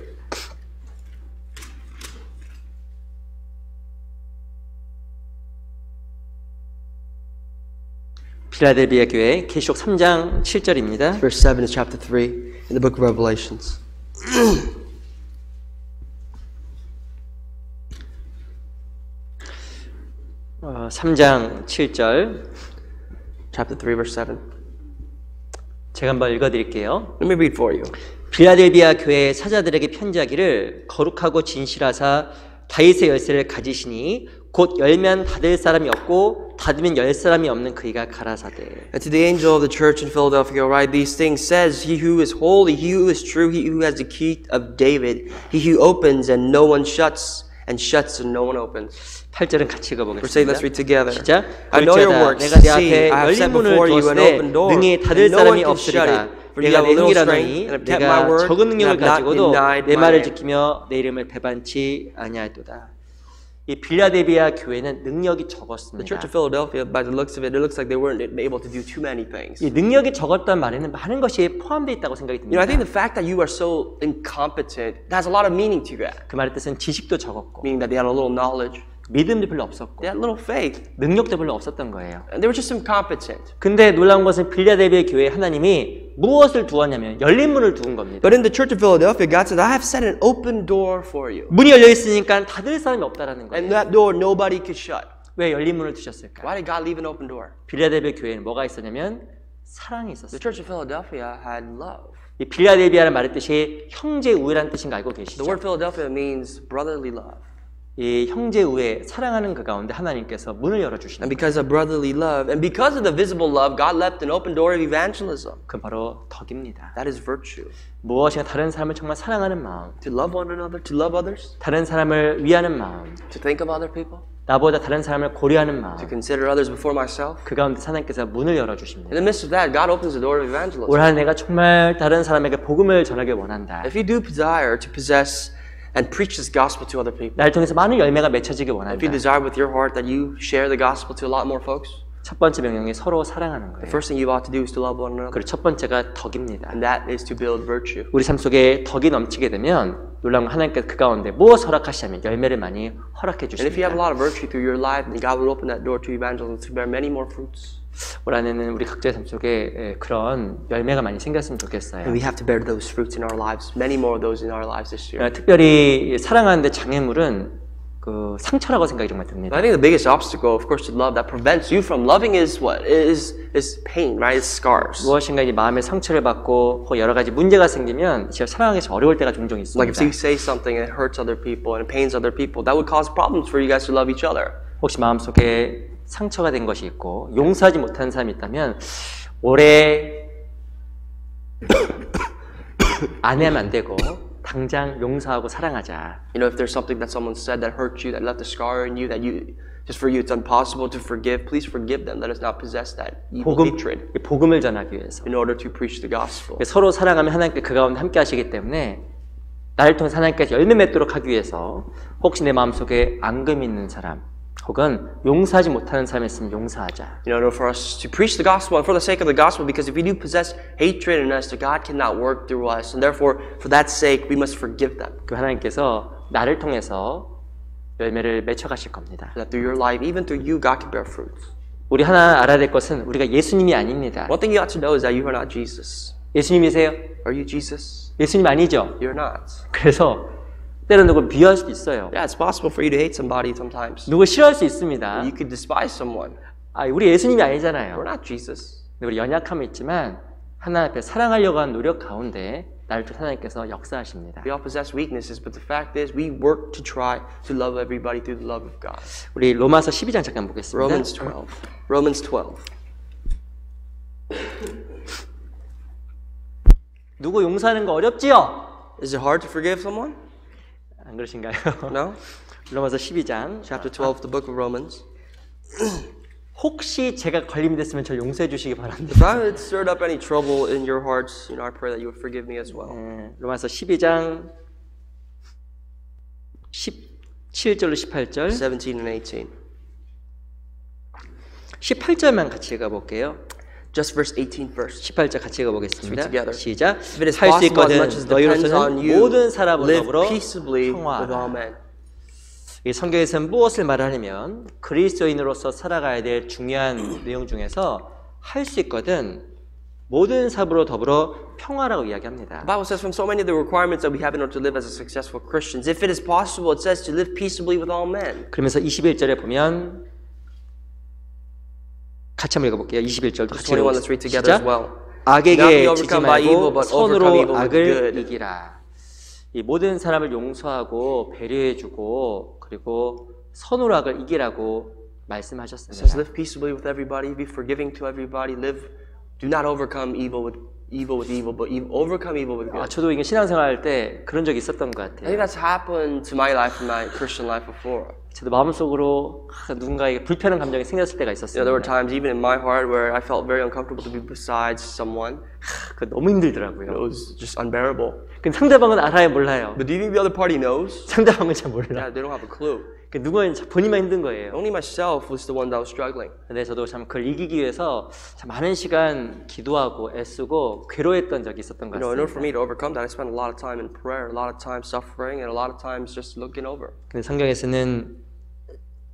빌라델비아 교회 계시록 3장 7절입니다. Verse 7 is chapter 3 in the book of Revelations. 어, 3장 7절 Chapter 3, verse 7. 제가 한번 읽어드릴게요. Let me read for you. 빌라델비아 교회 사자들에게 편지하기를 거룩하고 진실하사 다윗의 열쇠를 가지시니 곧 열면 닫을 사람이 없고 닫으면 열 사람이 없는 그이가 가라사대. And to the angel of the church in Philadelphia write these things, says he who is holy, he who is true, he who has the key of David, he who opens and no one shuts, and shuts and no one opens. 8절은 같이 Verse 8, let's 읽어보겠습니다. read together. 시작. I know your 볼지어다 works. 내가 네 See, 앞에 I have set 열린 문을 before you an 두었으되 open door, 능히 닫을 and no one 사람이 can shut it. 없으리라. For you 내가 have 내 a little 행위라더니 strength, and have kept my 내가 word, 적은 and 능력을 have not 가지고도 denied 내 my 말을 name. 지키며 내 이름을 배반치 아니하였도다. 이 빌라델비아 교회는 능력이 The 적었습니다. church of Philadelphia, by the looks of it, it looks like they weren't able to do too many things. 이 능력이 적었다는 말에는 많은 것이 포함되어 있다고 생각이 You know, I think 듭니다. the fact that you are so incompetent has a lot of meaning to that. 그 말의 뜻은 지식도 적었고 Meaning that they had a little knowledge, 믿음도 별로 없었고 they had little faith, 능력도 별로 없었던 거예요. and they were just incompetent. 근데 놀라운 것은 빌라델비아 교회에 하나님이 무엇을 두었냐면 열린 문을 두은 겁니다. But in the church of Philadelphia, God said, I have set an open door for you. 문이 열려 있으니까 닫을 사람이 없다라는 And 거예요. that door nobody could shut. 왜 열린 문을 두셨을까? Why did God leave an open door? 빌라델비아 교회에는 뭐가 있었냐면 사랑이 The 있었어요. church of Philadelphia had love. 이 빌라델비아라는 말의 뜻이 형제 우애라는 뜻인 거 알고 The 계시죠? word Philadelphia means brotherly love. 이 형제 우애 사랑하는 그 가운데 하나님께서 문을 열어 주시는 And because of brotherly love, and because of the visible love, God left an open door of evangelism. 그 바로 덕입니다. That is virtue. 무엇이나 다른 사람을 정말 사랑하는 마음, To love one another, to love others, 다른 사람을 위하는 마음, to think of other people, 나보다 다른 사람을 고려하는 마음, to consider others before myself. 그 가운데 하나님께서 문을 열어 주십니다. In the midst of that, God opens the door of evangelism. 올 한 해 내가 정말 다른 사람에게 복음을 전하길 원한다. If you do desire to possess and preach this gospel to other people, 날 통해서 많은 열매가 맺혀지길 원한다. if you desire with your heart that you share the gospel to a lot more folks, 첫 번째 명령이 서로 사랑하는 the 거예요. first thing you ought to do is to love one another. 그리고 첫 번째가 덕입니다. And that is to build virtue. 우리 삶 속에 덕이 넘치게 되면 놀라운 건 하나님께서 그 가운데 무엇을 허락하시냐면 열매를 많이 허락해 And if you have a 주십니다. lot of virtue through your life, then God will open that door to evangelism to bear many more fruits. 올 한해는 우리 각자의 삶 속에 그런 열매가 많이 생겼으면 좋겠어요. And we have to bear those fruits in our lives, many more of those in our lives this year. 특별히 사랑하는데 장애물은 그 상처라고 생각이 정말 듭니다. I think the biggest obstacle, of course, to love that prevents you from loving is what? Is pain, right? It's scars. 무엇인가 이제 마음의 상처를 받고 혹은 여러 가지 문제가 생기면 진짜 사랑하기 좀 어려울 때가 종종 있습니다. Like if you say something and it hurts other people and it pains other people, that would cause problems for you guys to love each other. 혹시 마음속에 상처가 된 것이 있고 용서하지 못하는 사람이 있다면 올해 안 하면 안 되고 당장 용서하고 사랑하자. You know, if there's something that someone said that hurt you, that left a scar in you, that you just for you it's impossible to forgive, please forgive them. Let us not possess that evil hatred 복음을 전하기 위해서. in order to preach the gospel. 서로 사랑하면 하나님께 그 가운데 함께 하시기 때문에 나를 통해 하나님께서 열매 맺도록 하기 위해서 혹시 내 마음속에 앙금이 있는 사람 혹은 용서하지 못하는 사람이 있으면 용서하자. In order for us to preach the gospel and for the sake of the gospel, because if we do possess hatred in us, God cannot work through us, and therefore for that sake we must forgive them. 그 하나님께서 나를 통해서 열매를 맺혀가실 겁니다. That through your life, even through you, God can bear fruit. 우리 하나 알아야 될 것은 우리가 예수님이 아닙니다. One thing you ought to know is that you are not Jesus. 예수님이세요? Are you Jesus? 예수님 아니죠? You're not. 그래서 때로는 누굴 비하할 수도 있어요. Yeah, it's possible for you to hate somebody sometimes. 누굴 싫어할 수 있습니다. You could despise someone. 우리 예수님이 아니잖아요. We're not Jesus. 우리 연약함이 있지만 하나님 앞에 사랑하려고 하는 노력 가운데 나를 통해 하나님께서 역사하십니다. We all possess weaknesses, but the fact is we work to try to love everybody through the love of God. 우리 로마서 12장 잠깐 보겠습니다. Romans 12. 누구 용서하는 거 어렵지요? Is it hard to forgive someone? 안 그러신가요? No. 로마서 12장 Chapter 12, the book of Romans. 혹시 제가 걸림이 됐으면 저를 용서해 주시기 바랍니다. If I had stirred up any trouble in your hearts, I pray that you would forgive me as well. 로마서 12장 17절로 18절 17 and 18. 18절만 같이 읽어볼게요. Just verse 18 first. 18절 같이 읽어보겠습니다. 시작. If it is 할 수 possible, as 있거든 much as depends on 너희로서는 you, 모든 사람을 live 더불어 peaceably with all 평화하라. men. 이 성경에서는 무엇을 말하냐면 그리스도인으로서 살아가야 될 중요한 내용 중에서 할 수 있거든 모든 사람으로 더불어 평화라고 이야기합니다. The Bible says from so many of the requirements that we have in order to live as a successful Christians, if it is possible, it says to live peaceably with all men. 그러면서 21절에 보면 같이 한번 읽어볼게요. 21절도 같이 읽어볼게요. 시작. 악에게 지지 말고 선으로 악을 이기라. 이 모든 사람을 용서하고 배려해주고 그리고 선으로 악을 이기라고 말씀하셨습니다. It says live peaceably with everybody, be forgiving to everybody, do not overcome evil with evil, but overcome evil with good. 저도 이게 신앙생활 할 때 그런 적이 있었던 것 같아요. I think that's happened to my life, in my Christian life before. 저도 마음속으로 누군가에게 불편한 감정이 생겼을 때가 있었어요. There were times even in my heart where I felt very uncomfortable to be beside someone. 그 너무 힘들더라고요. It was just unbearable. 근데 상대방은 알아요, 몰라요? But do you think the other party knows? 상대방은 잘 몰라. Yeah, they don't have a clue. 누구는 본인만 힘든 거예요. Only myself was the one that was struggling. 근데 저도 참 그걸 이기기 위해서 참 많은 시간 기도하고 애쓰고 괴로웠던 적이 있었던 것 In order for 같습니다. me to overcome that, I spent a lot of time in prayer, a lot of time suffering, and a lot of times just looking over. 근데 성경에서는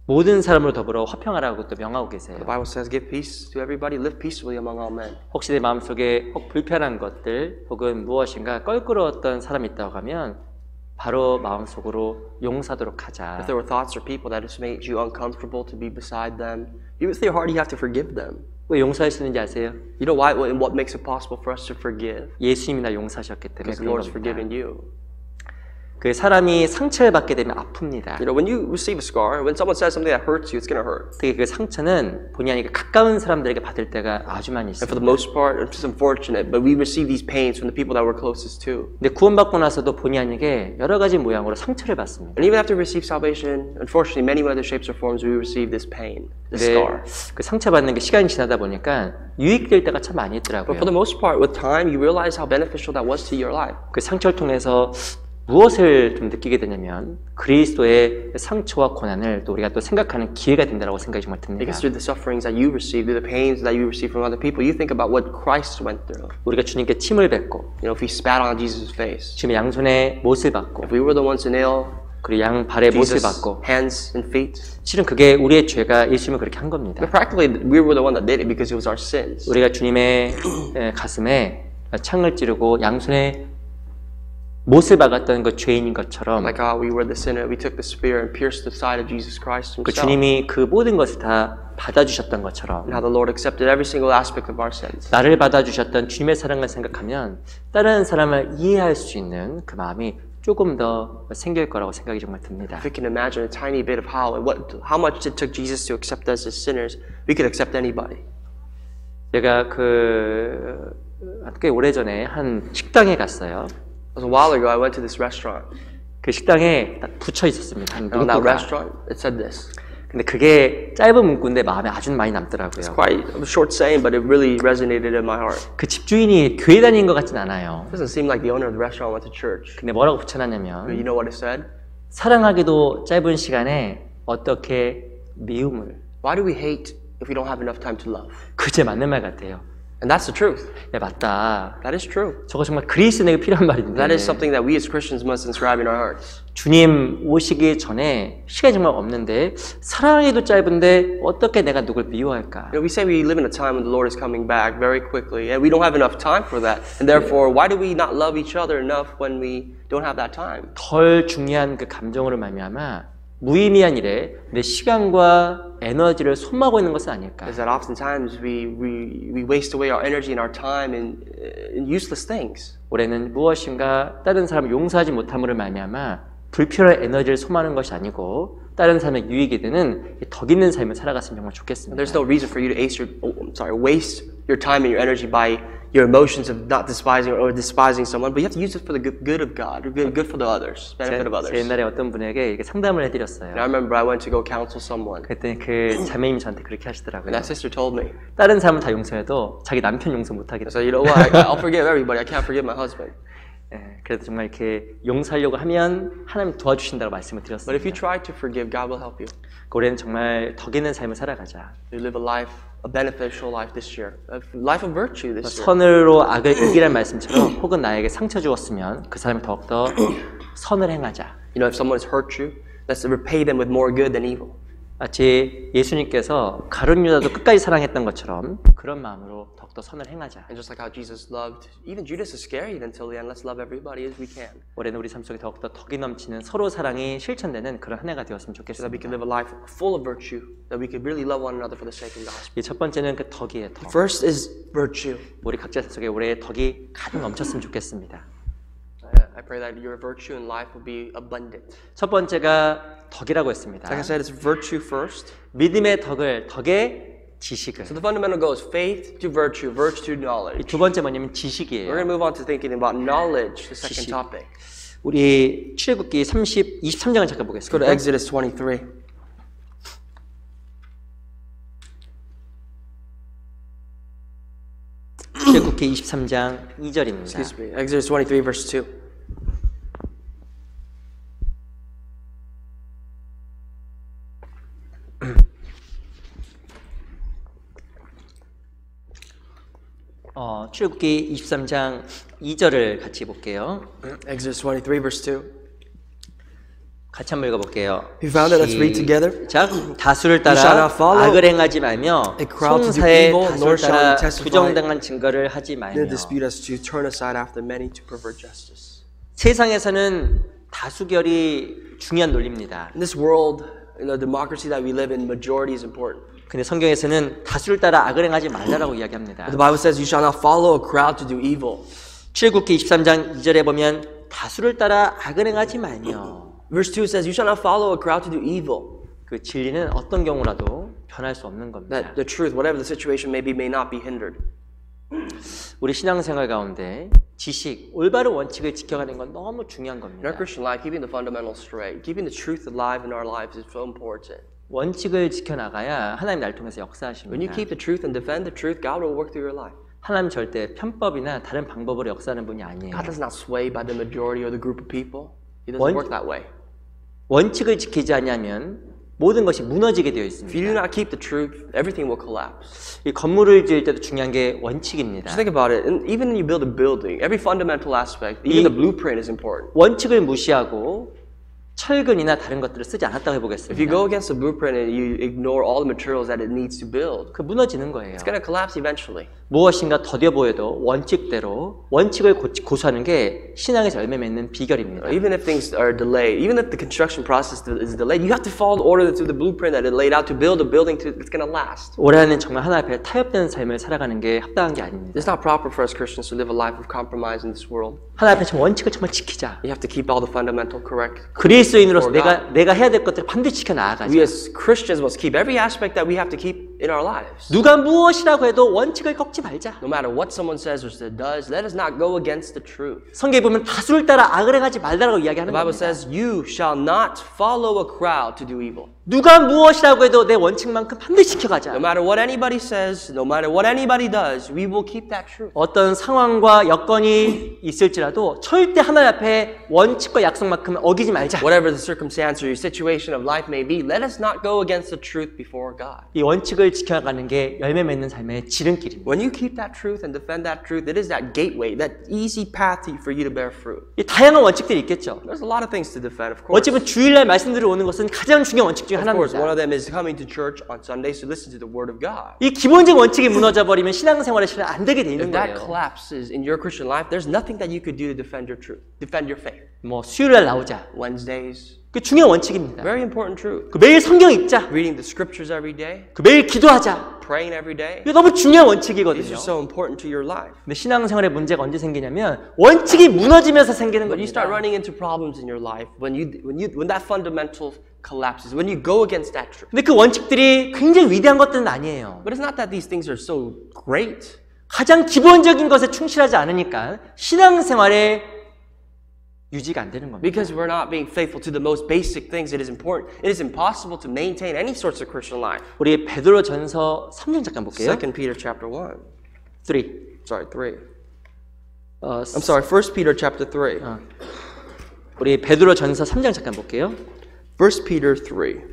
모든 사람으로 더불어 화평하라고 또 명하고 계세요. The Bible says, "Give peace to everybody, live peaceably among all men." 혹시 내 마음속에 혹 불편한 것들 혹은 무엇인가 껄끄러웠던 사람이 있다고 하면 바로 마음속으로 용서하도록 하자. If there were thoughts or people that just made you uncomfortable to be beside them, even with your heart, you have to forgive them. 왜 용서할 수 있는지 아세요? You know why? What makes it possible for us to forgive? 예수님이 날 용서하셨기 때문에 Because the 그런 Lord is 겁니다. forgiving you. 그 사람이 상처를 받게 되면 아픕니다. You know, when you receive a scar, when someone says something that hurts you, it's gonna hurt. 특히 그 상처는 본의 아니게 가까운 사람들에게 받을 때가 아주 많이 And for 있습니다. the most part, it's just unfortunate, but we receive these pains from the people that we're closest to. 근데 구원받고 나서도 본의 아니게 여러 가지 모양으로 상처를 받습니다. And even after we receive salvation, unfortunately, many other shapes or forms, we receive this pain, this 근데 scar. 그 상처받는 게 시간이 지나다 보니까 유익될 때가 참 많이 But 있더라고요. for the most part, with time, you realize how beneficial that was to your life. 그 상처를 통해서 무엇을 좀 느끼게 되냐면 그리스도의 상처와 고난을 또 우리가 또 생각하는 기회가 된다고 생각이 정말 듭니다. Because through the sufferings that you receive, through the pains that you receive from other people, you think about what Christ went through. 우리가 주님께 침을 뱉고 You know, if we spat on Jesus' face, 주님의 양손에 못을 받고 if we were the ones to nail 그리고 양 발에 못을 Jesus' 받고 hands and feet, 실은 그게 우리의 죄가 예수님을 그렇게 한 겁니다. but practically we were the one that did it because it was our sins. 우리가 주님의 가슴에 창을 찌르고 양손에 못을 박았던 그 죄인인 것처럼 Like how we were the sinner, we took the spear and pierced the side of Jesus Christ 그 himself. 주님이 그 모든 것을 다 받아주셨던 것처럼 And how the Lord accepted every single aspect of our sins. 나를 받아주셨던 주님의 사랑을 생각하면 다른 사람을 이해할 수 있는 그 마음이 조금 더 생길 거라고 생각이 정말 듭니다. If we can imagine a tiny bit of how much it took Jesus to accept us as sinners, we could accept anybody. 제가 꽤 오래전에 한 식당에 갔어요. A while ago, I went to this restaurant. 그 식당에 딱 붙여 있었습니다. 한 On that 문구가. restaurant, it said this. 근데 그게 짧은 문구인데 마음에 아주 많이 남더라고요. Quite a short saying, but it really resonated in my heart. 그 집주인이 교회 다니는 것 같진 않아요. It doesn't seem like the owner of the restaurant went to church. 근데 뭐라고 But 붙여놨냐면 you know what it said? 사랑하기도 짧은 시간에 어떻게 미움을 Why do we hate if we don't have enough time to love? 그제 맞는 말 같아요. And that's the truth. 야 맞다. That is true. 저거 정말 그리스도인에게 필요한 말인데 That is something that we as Christians must inscribe in our hearts. 주님 오시기 전에 시간이 정말 없는데 사랑하기도 짧은데 어떻게 내가 누굴 미워할까? You know, we say we live in a time when the Lord is coming back very quickly, and we don't have enough time for that. And therefore, why do we not love each other enough when we don't have that time? 덜 중요한 그 감정으로 말미암아 무의미한 일에 내 시간과 에너지를 소모하고 있는 것은 아닐까? Is that oftentimes we waste away our energy and our time in useless things. 올해는 무엇인가 다른 사람을 용서하지 못함으로 말미암아 불필요한 에너지를 소모하는 것이 아니고 다른 사람의 유익이 되는 덕 있는 삶을 살아갔으면 정말 좋겠습니다. There's no reason for you to waste your time and your energy by your emotions of not despising or despising someone, but you have to use it for the good of God, or good for the others, benefit of others. 제 옛날에 어떤 분에게 이렇게 상담을 해드렸어요. And I remember I went to go counsel someone, 그랬더니 그 자매님이 저한테 그렇게 and 하시더라고요. that sister told me, 다른 사람은 다 용서해도 자기 남편 용서 I 못하겠다. said, you know what, I'll forgive everybody, I can't forgive my husband. 예, 그래도 정말 이렇게 용서하려고 하면 하나님 도와주신다고 말씀을 But if you 드렸습니다. try to forgive, God will help you. 올해는 정말 덕 있는 삶을 살아가자. You live a beneficial life this year, a life of virtue this year. 선으로 악을 이기란 말씀처럼 혹은 나에게 상처 주었으면 그 사람을 더욱더 선을 행하자. You know, if someone has hurt you, let's repay them with more good than evil. 마치 예수님께서 가룟 유다도 끝까지 사랑했던 것처럼 그런 마음으로 더욱더 선을 행하자. And just like how Jesus loved even Judas Iscariot until the end, let's love everybody as we can. 올해는 우리 삶 속에 더욱더 덕이 넘치는 서로 사랑이 실천되는 그런 한 해가 되었으면 So that we can 좋겠습니다. live a life full of virtue, that we can really love one another for the sake of gospel. 이 첫 번째는 그 덕이에요. 덕. First is virtue. 우리 각자 속에 올해 덕이 가득 넘쳤으면 좋겠습니다. I pray that your virtue in life will be abundant. 첫 번째가 덕이라고 했습니다. Like I said, it's virtue first. 믿음의 덕을 덕의 지식을. So the fundamental goal is faith to virtue, virtue to knowledge. 두 번째 뭐냐면 We're 지식이에요. going to move on to thinking about knowledge, the second 지식. topic. 우리 출애굽기 23장을 잠깐 Let's go to 보겠습니다. Exodus 23. 출애굽기 23장 2절입니다. Excuse me. Exodus 23, verse 2. 출애굽기 23장 2절을 같이 볼게요. Exodus 23, verse 2. 같이 한번 읽어볼게요. You found it? Let's read together. 자, 다수를 shall 따라 not follow 악을 행하지 말며 a crowd to do 송사에 evil, nor 다수를 shall 따라 you testify 부정당한 증거를 하지 말며 Their dispute as to turn aside after many to pervert justice. 세상에서는 다수결이 중요한 논리입니다. In this world, in the democracy that we live in, majority is important. 근데 성경에서는 다수를 따라 악을 행하지 말라라고 이야기합니다. The Bible says you shall not follow a crowd to do evil. 출애굽기 23장 2절에 보면 다수를 따라 악을 행하지 말며. Verse 2 says, you shall not follow a crowd to do evil. 그 진리는 어떤 경우라도 변할 수 없는 겁니다. That the truth, whatever the situation may be, may not be hindered. 우리 신앙생활 가운데 지식, 올바른 원칙을 지켜가는 건 너무 중요한 In 겁니다. our Christian life, keeping the fundamentals straight, keeping the truth alive in our lives is so important. 원칙을 지켜나가야 하나님 나를 통해서 역사하십니다. When you keep the truth and defend the truth, God will work through your life. 하나님 절대 편법이나 다른 방법으로 역사하는 분이 아니에요. God does not sway by the majority or the group of people. He doesn't work that way. 원칙을 지키지 않으면 모든 것이 무너지게 되어 If you do 있습니다. not keep the truth, everything will collapse. 이 건물을 지을 때도 중요한 게 원칙입니다. Just think about it. And even when you build a building, every fundamental aspect, even the blueprint is important. 원칙을 무시하고 철근이나 다른 것들을 쓰지 않았다고 If you 해보겠습니다. go against the blueprint and you ignore all the materials that it needs to build, 그 무너지는 거예요. it's going to collapse eventually. 무엇인가 더뎌 보여도 원칙대로 원칙을 고수하는 게 신앙에서 열매 맺는 비결입니다. Even if things are delayed, even if the construction process is delayed, you have to follow the order to the blueprint that it laid out to build a building that's going to last. 올해는 정말 하나님 앞에 타협되는 삶을 살아가는 게 합당한 게 아닙니다. It's not proper for us Christians to live a life of compromise in this world. 하나님 앞에 원칙을 정말 지키자. You have to keep all the fundamental correct. 그리스도인으로서 내가 해야 될 것들을 반드시 지켜 나아가자. We as Christians must keep every aspect that we have to keep in our lives. 누가 무엇이라고 해도 원칙을 꺾지 말자. No matter what someone says or does, let us not go against the truth. 성경에 보면 다수를 따라 악을 행하지 말라고 이야기하는 The Bible 겁니다. says, you shall not follow a crowd to do evil. 누가 무엇이라고 해도 내 원칙만큼 반드시 지켜가자. No matter what anybody says, no matter what anybody does, we will keep that truth. 어떤 상황과 여건이 있을지라도 절대 하나님 앞에 원칙과 약속만큼 어기지 말자. Whatever the circumstance or your situation of life may be, let us not go against the truth before God. 이 원칙을 지켜가는 게 열매 맺는 삶의 지름길입니다. When you keep that truth and defend that truth, it is that gateway, that easy path for you to bear fruit. 이 다양한 원칙들이 있겠죠. There's a lot of things to defend, of course. 어찌보면 주일날 말씀들을 오는 것은 가장 중요한 원칙 중에 Of course, one 하나입니다. of them is coming to church on Sundays to listen to the Word of God. 이 기본적인 원칙이 무너져 버리면 신앙생활에 실은 안 되게 돼 있는 If that 거예요. collapses in your Christian life, there's nothing that you could do to defend your truth, defend your faith. 뭐 수요일날 나오자. Wednesdays, 그 중요한 원칙입니다. very important truth. 그 매일 성경 읽자. Reading the scriptures every day, 그 매일 기도하자. praying every day. 이거 너무 중요한 These 원칙이거든요. are so important to your life. 근데 신앙생활에 문제가 언제 생기냐면 원칙이 무너지면서 생기는 But you start 겁니다. running into problems in your life when that fundamental collapses, when you go against that truth. 근데 그 원칙들이 굉장히 위대한 것들은 아니에요. But it's not that these things are so great. 가장 기본적인 것에 충실하지 않으니까 신앙생활에 유지가 안 되는 겁니다. Because we're not being faithful to the most basic things, it is important. It is impossible to maintain any sorts of Christian life. 우리 베드로전서 3장 잠깐 볼게요. 2 Peter chapter 1. 3. Sorry, 3. I'm sorry, 1 Peter chapter 3. 우리 베드로전서 3장 잠깐 볼게요. 1 Peter 3.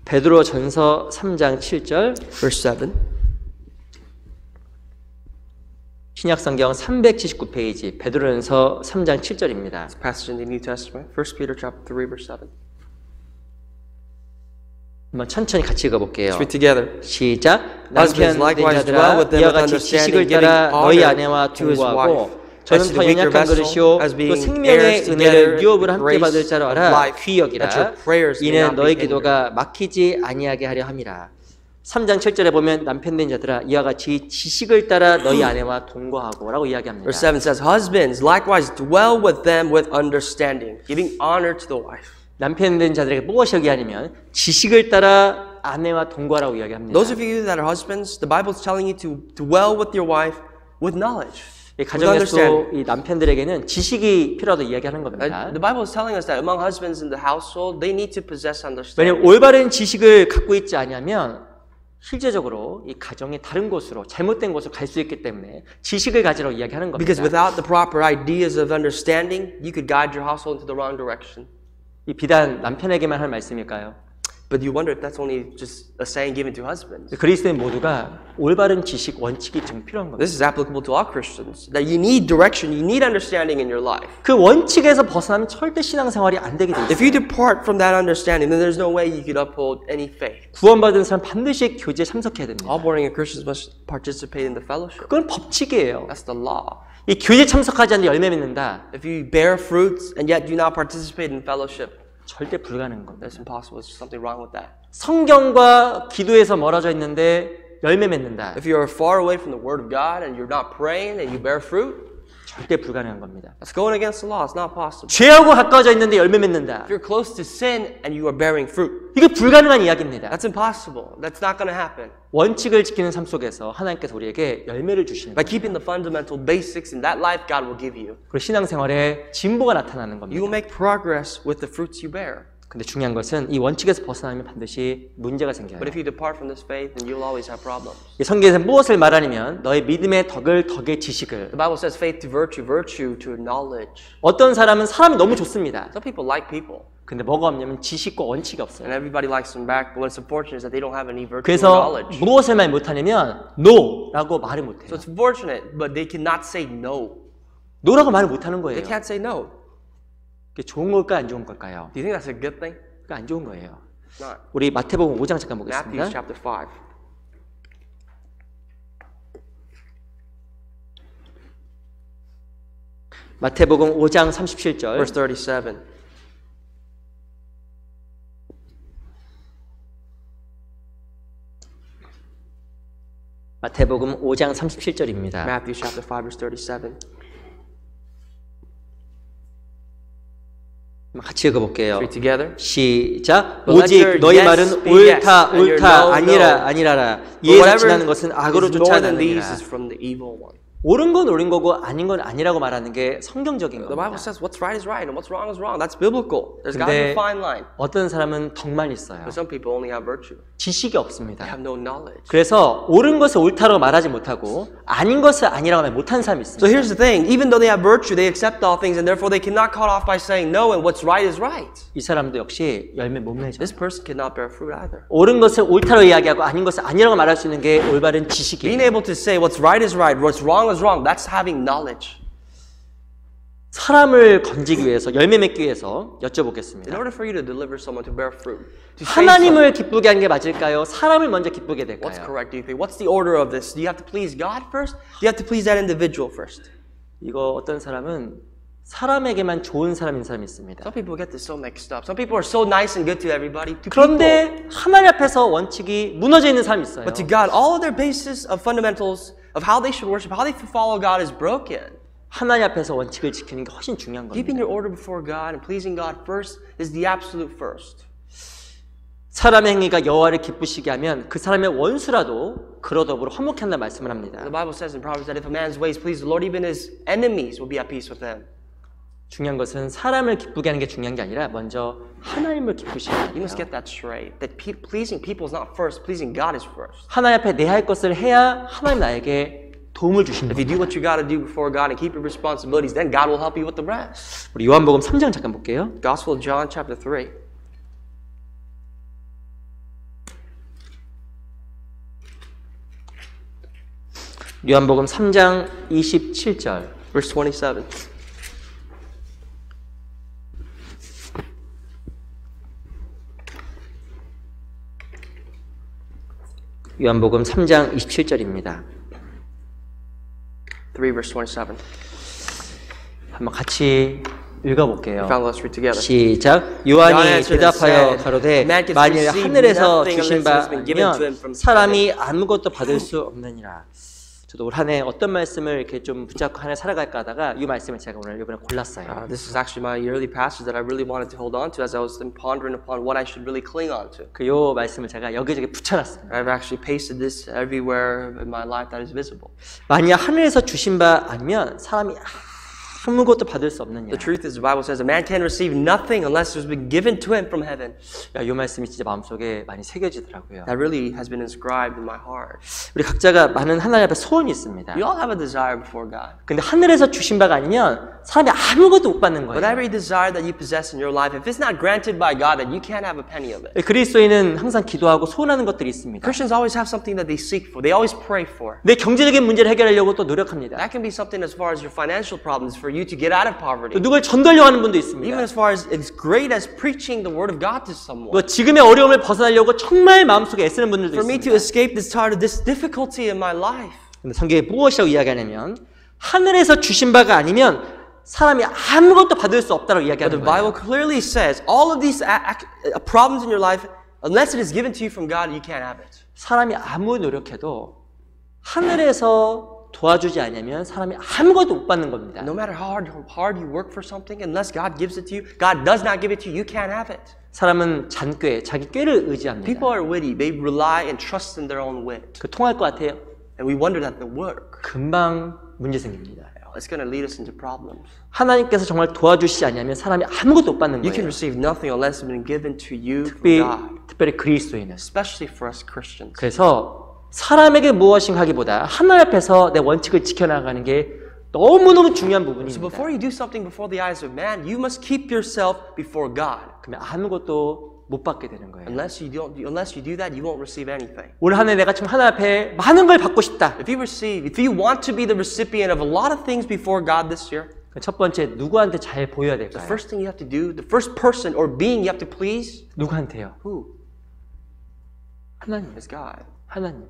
베드로전서 3장 7절. Verse 7. 신약성경 379페이지 베드로전서 3장 7절입니다. It's a passage in the New Testament. 1 Peter chapter 3, verse 7. 한번 천천히 같이 읽어볼게요. Let's read together. 시작. Husbands 남편 likewise 된 dwell 자들아 with them 이와 with 같이 지식을 understanding, 따라 giving 너희 honor 아내와 to his 동거하고 wife. 저는 As to 더 the weaker 연약한 vessel, 그릇이요 as 또 being 생명의 heirs 은혜를 together 유업을 with 함께 grace 받을 자로 of 알아 life, 귀히 여기라. that your prayers may 이는 not be 너희 hindered. 기도가 막히지 아니하게 하려 함이라. 3장 7절에 보면 남편 된 자들아 이와 같이 지식을 따라 너희 아내와 동거하고 라고 이야기합니다. Verse 7 says, Husbands likewise dwell with them with understanding, giving honor to the wife. 남편 된 자들에게 무엇이 여기하냐면 지식을 따라 아내와 동거하라고 이야기합니다. Those of you that are husbands, the Bible is telling you to dwell with your wife with knowledge. 이 가정에서 이 남편들에게는 지식이 필요하다고 이야기하는 겁니다. The Bible is telling us that among husbands in the household, they need to possess understanding. 왜냐하면 올바른 지식을 갖고 있지 않으면 실제적으로 이 가정이 다른 곳으로 잘못된 곳으로 갈 수 있기 때문에 지식을 가지라고 이야기하는 겁니다. Because without the proper ideas of understanding, you could guide your household into the wrong direction. 이 비단 남편에게만 할 말씀일까요? But you wonder if that's only just a saying given to husbands. 그리스도인 모두가 올바른 지식, 원칙이 좀 필요한 겁니다. This is applicable to all Christians. That you need direction, you need understanding in your life. 그 원칙에서 벗어나면 절대 신앙생활이 안 되게 돼 If 있어요. you depart from that understanding, then there's no way you could uphold any faith. 구원받은 사람 반드시 교제에 참석해야 됩니다. All born again Christians must participate in the fellowship. 그건 법칙이에요. That's the law. 이 교제 참석하지 않는 열매 맺는다. If you bear fruits and yet do not participate in fellowship, 절대 불가능한 겁니다. that's impossible. There's something wrong with that. 성경과 기도에서 멀어져 있는데 열매 맺는다. If you are far away from the Word of God and you're not praying and you bear fruit, 절대 불가능한 겁니다. that's going against the law. It's not possible. 죄하고 가까워져 있는데 열매 맺는다. If you're close to sin and you are bearing fruit, 이게 불가능한 이야기입니다. that's impossible. That's not going to happen. 원칙을 지키는 삶 속에서 하나님께서 우리에게 열매를 주시는 By 거예요. keeping the fundamental basics in that life, God will give you. 그리고 신앙생활에 진보가 나타나는 겁니다. You will make progress with the fruits you bear. 근데 중요한 것은 이 원칙에서 벗어나면 반드시 문제가 생겨요. But if you depart from this faith, then you'll always have problems. 이 성경에서 무엇을 말하냐면 너의 믿음의 덕을 덕의 지식을. The Bible says faith to virtue, virtue to knowledge. 어떤 사람은 사람이 너무 좋습니다. Some people like people. 근데 뭐가 없냐면 지식과 원칙이 없어요. And everybody likes them back, but what's unfortunate is that they don't have any virtue or 그래서 knowledge. 무엇을 말 못하냐면 no라고 말을 못해요. So it's fortunate, but they cannot say no. no라고 말을 못하는 거예요. They can't say no. 그게 좋은 걸까 안 좋은 걸까요? Do you think that's a good thing? 그게 안 좋은 거예요. It's not. 우리 마태복음 5장 잠깐 Matthew 보겠습니다. chapter 5. 마태복음 5장 37절. Verse 37. 마태복음 5장 37절입니다. Matthew chapter 5 verse 37. 같이 읽어볼게요. Read together. 시작. But let 오직 your 너희 yes 말은 be yes, 옳다 and your 옳다 no, 아니라 no. 아니라라. But 이에서 whatever 지나는 것은 악으로 is more than 쫓아다니라. these is from the evil one. 옳은 건 옳은 거고 아닌 건 아니라고 말하는 게 성경적인 The Bible 겁니다. says what's right is right and what's wrong is wrong. That's biblical. There's got to 근데 be a fine line. 어떤 사람은 덕만 있어요. But some people only have virtue. 지식이 They 없습니다. have no knowledge. 그래서 옳은 것을 옳다고 말하지 못하고 아닌 것을 아니라고 말 못하는 사람이 So 있습니다. here's the thing. Even though they have virtue, they accept all things and therefore they cannot cut off by saying no and what's right is right. 이 사람도 역시 열매 못 맺어요. This person cannot bear fruit either. 옳은 것을 옳다고 이야기하고 아닌 것을 아니라고 말할 수 있는 게 올바른 Being 지식이에요. able to say what's right is right, what's wrong is wrong, that's having knowledge. 사람을 건지기 위해서 열매 맺기 위해서 In 여쭤보겠습니다. order for you to deliver someone to bear fruit, to say 하나님을 기쁘게 하는 게 맞을까요? 사람을 먼저 기쁘게 what's 될까요? correct, do you think? What's the order of this? Do you have to please God first? Do you have to please that individual first? 이거 어떤 사람은 사람에게만 좋은 사람인 사람이 있습니다. Some people get this so mixed up. Some people are so nice and good to everybody. To people. 그런데 하나님 앞에서 원칙이 무너져 있는 사람이 있어요. But to God, all of their basis of fundamentals of how they should worship, how they follow God is broken. 하나님 앞에서 원칙을 지키는 게 훨씬 중요한 Keeping 겁니다. your order before God and pleasing God first is the absolute first. 사람의 행위가 여호와를 기쁘시게 하면 그 사람의 원수라도 그로 더불어 화목해 한다는 말씀을 합니다. The Bible says in Proverbs that if a man's ways please the Lord, even his enemies will be at peace with him. 중요한 것은 사람을 기쁘게 하는 게 중요한 게 아니라 먼저 하나님을 기쁘시게 하는 You must 거예요. get that straight. That pleasing people is not first. Pleasing God is first. 하나님 앞에 내 할 것을 해야 하나님 나에게 도움을 주시는 If you 거예요. do what you got to do before God and keep your responsibilities, then God will help you with the rest. 우리 요한복음 3장 잠깐 볼게요. Gospel of John chapter 3. 요한복음 3장 27절. Verse 27. 요한복음 3장 27절입니다. 3 verse 27. 한번 같이 읽어볼게요. Found, let's read together. 시작. John 요한이 answered and 대답하여 said, 가로되 Man can 만일 receive 하늘에서 nothing 주신 unless 바 it has been given to him 아니면 from 사람이 아무것도 받을 수 없느니라. 저도 올 한 해 어떤 말씀을 이렇게 좀 붙잡고 한 해 살아갈까 하다가 이 말씀을 제가 오늘 이번에 골랐어요. This is actually my yearly passage that I really wanted to hold on to as I was pondering upon what I should really cling on to. 그 요 말씀을 제가 여기저기 붙여놨습니다. I've actually pasted this everywhere in my life that is visible. 만약 하늘에서 주신 바 아니면 사람이 아무것도 받을 수 없느냐. The truth is, the Bible says a man can receive nothing unless it's been given to him from heaven. 이 말씀이 진짜 마음속에 많이 새겨지더라고요. That really has been inscribed in my heart. 우리 각자가 많은 하나님 앞에 소원이 있습니다. We all have a desire before God. 근데 하늘에서 주신 바가 아니면 사람이 아무것도 못 받는 But 거예요. every desire that you possess in your life, if it's not granted by God, then you can't have a penny of it. 그리스도인은 항상 기도하고 소원하는 것들이 있습니다. Christians always have something that they seek for. They always pray for. 내 경제적인 문제를 해결하려고 또 노력합니다. That can be something as far as your financial problems for you to get out of poverty. 또 누굴 전도하려고 하는 분도 있습니다. Even as far as great as preaching the word of God to someone. 뭐 지금의 어려움을 벗어나려고 정말 마음속에 애쓰는 분들도 For me to 있습니다. escape this difficulty in my life. 근데 성경에 무엇이라고 이야기하냐면 하늘에서 주신 바가 아니면 사람이 아무것도 받을 수 없다고 But 이야기하는 the Bible 거예요. clearly says all of these problems in your life, Unless it is given to you from God, you can't have it. 사람이 아무리 노력해도 하늘에서 도와주지 않으면 사람이 아무것도 못 받는 겁니다. No matter how hard you work for something, unless God gives it to you, God does not give it to you, you can't have it. 사람은 잔꾀, 자기 꾀를 의지합니다. People are witty. They rely and trust in their own wit. 그 통할 것 같아요? And we wonder that they work. 금방 문제 생깁니다. It's going to lead us into problems. 하나님께서 정말 도와주시지 않으면 사람이 아무것도 못 받는 You can 거예요. receive nothing unless it's been given to you from God. 특별히 그리스도인은. Especially for us Christians. 그래서 사람에게 무엇인가 하기보다 하나님 앞에서 내 원칙을 지켜나가는 게 너무너무 중요한 부분입니다. So before you do something before the eyes of man, you must keep yourself before God. 그러면 아무것도 못 받게 되는 거예요. Unless you do that, you won't receive anything. 올 한 해 내가 지금 하나님 앞에 많은 걸 받고 싶다. If you want to be the recipient of a lot of things before God this year, 첫 번째 누구한테 잘 보여야 the 될까요? first thing you have to do, the first person or being you have to please, 누구한테요? who? 하나님. Is God. 하나님.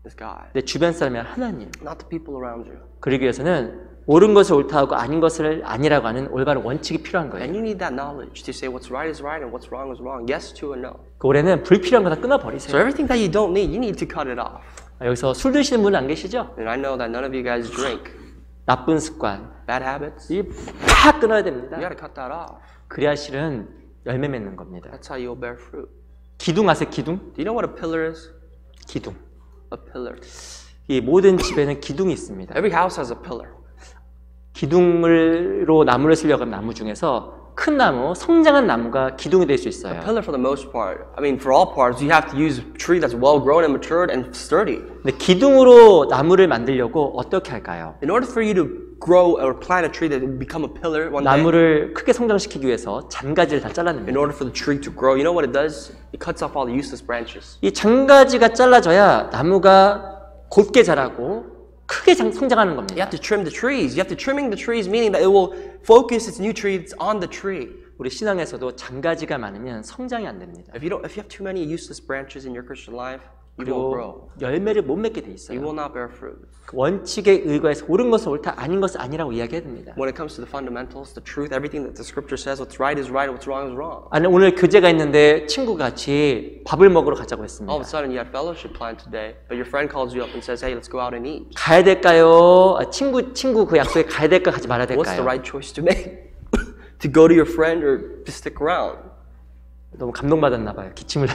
Is God. 내 주변 사람이 하나님. Not the people around you. 그러기 위해서는 옳은 것을 옳다고 아닌 것을 아니라고 하는 올바른 원칙이 필요한 거예요. And you need that knowledge to say what's right is right and what's wrong is wrong. Yes to and no. 그 올해는 불필요한 거 다 So 끊어버리세요. everything that you don't need, you need to cut it off. 여기서 술 드시는 분은 안 계시죠? And I know that none of you guys drink. 나쁜 습관. Bad habits. 이 다 끊어야 됩니다. You got to cut that off. 그래야 실은 열매 맺는 겁니다. That's how you'll bear fruit. 기둥 아세요? 기둥? Do you know what a pillar is? 기둥. A pillar. 이 모든 집에는 기둥이 있습니다. Every house has a pillar. 기둥으로 나무를 쓰려고 하면 나무 중에서 큰 나무, 성장한 나무가 기둥이 될 수 A 있어요. pillar for the most part. I mean, for all parts, you have to use a tree that's well grown and matured and sturdy. 근데 기둥으로 나무를 만들려고 어떻게 할까요? In order for you to grow or plant a tree that will become a pillar one day, 나무를 크게 성장시키기 위해서 잔가지를 다 in 잘라냅니다. order for the tree to grow, you know what it does? It cuts off all the useless branches. 이 잔가지가 잘라져야 나무가 곧게 자라고 크게 성장하는 You 겁니다. have to trim the trees. You have to trimming the trees, meaning that it will focus its nutrients on the tree. 우리 신앙에서도 잔가지가 많으면 성장이 안 됩니다. If you have too many useless branches in your Christian life, you won't grow. 그리고 열매를 못 맺게 돼 You 있어요. will not bear fruit. 그 원칙에 의거해서 옳은 것은 옳다, 아닌 것은 아니라고 이야기해야 됩니다. When it comes to the fundamentals, the truth, everything that the scripture says, what's right is right, what's wrong is wrong. 아니 오늘 교제가 있는데 친구가 같이 밥을 먹으러 가자고 했습니다. All of a sudden, you had fellowship planned today, but your friend calls you up and says, "Hey, let's go out and eat." 가야 될까요? 친구 그 약속에 가야 될까 가지 말아야 What's the 될까요? right choice to make? To go to your friend or to stick around? 너무 감동받았나 봐요. 기침을.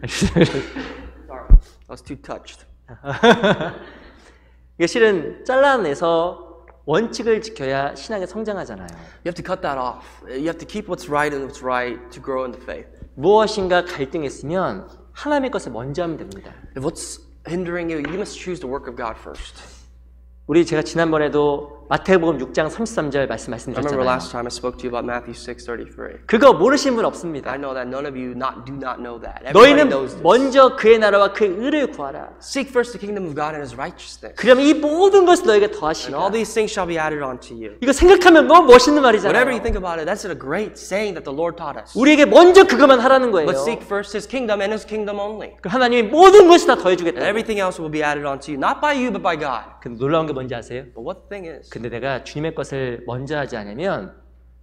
Sorry, I was too touched. 이게 실은 잘라내서 원칙을 지켜야 신앙에 성장하잖아요. You have to cut that off. You have to keep what's right and what's right to grow in the faith. 무엇인가 갈등이 있으면 하나님의 것을 먼저 하면 됩니다. If what's hindering you, you must choose the work of God first. 제가 지난번에도 마태복음 6장 33절 말씀 I remember 말씀드렸잖아요. last time I spoke to you about Matthew 6:33. 그거 모르시는 분 없습니다. I know that none of you do not know that. Everybody knows 너희는 this. 먼저 그의 나라와 그의 의를 구하라. Seek first the kingdom of God and His righteousness, 그러면 이 모든 것을 너에게 and 더하시리라. all these things shall be added onto you. 이거 생각하면 너무 멋있는 말이잖아요. Whatever you think about it, that's a great saying that the Lord taught us. 우리에게 먼저 그것만 하라는 거예요. But seek first His kingdom and His kingdom only. 그 하나님이 모든 것을 다 And 더해주겠다. everything else will be added onto you, not by you, but by God. 근데 놀라운 게 뭔지 아세요? But what the thing is, 근데 내가 주님의 것을 먼저 하지 않으면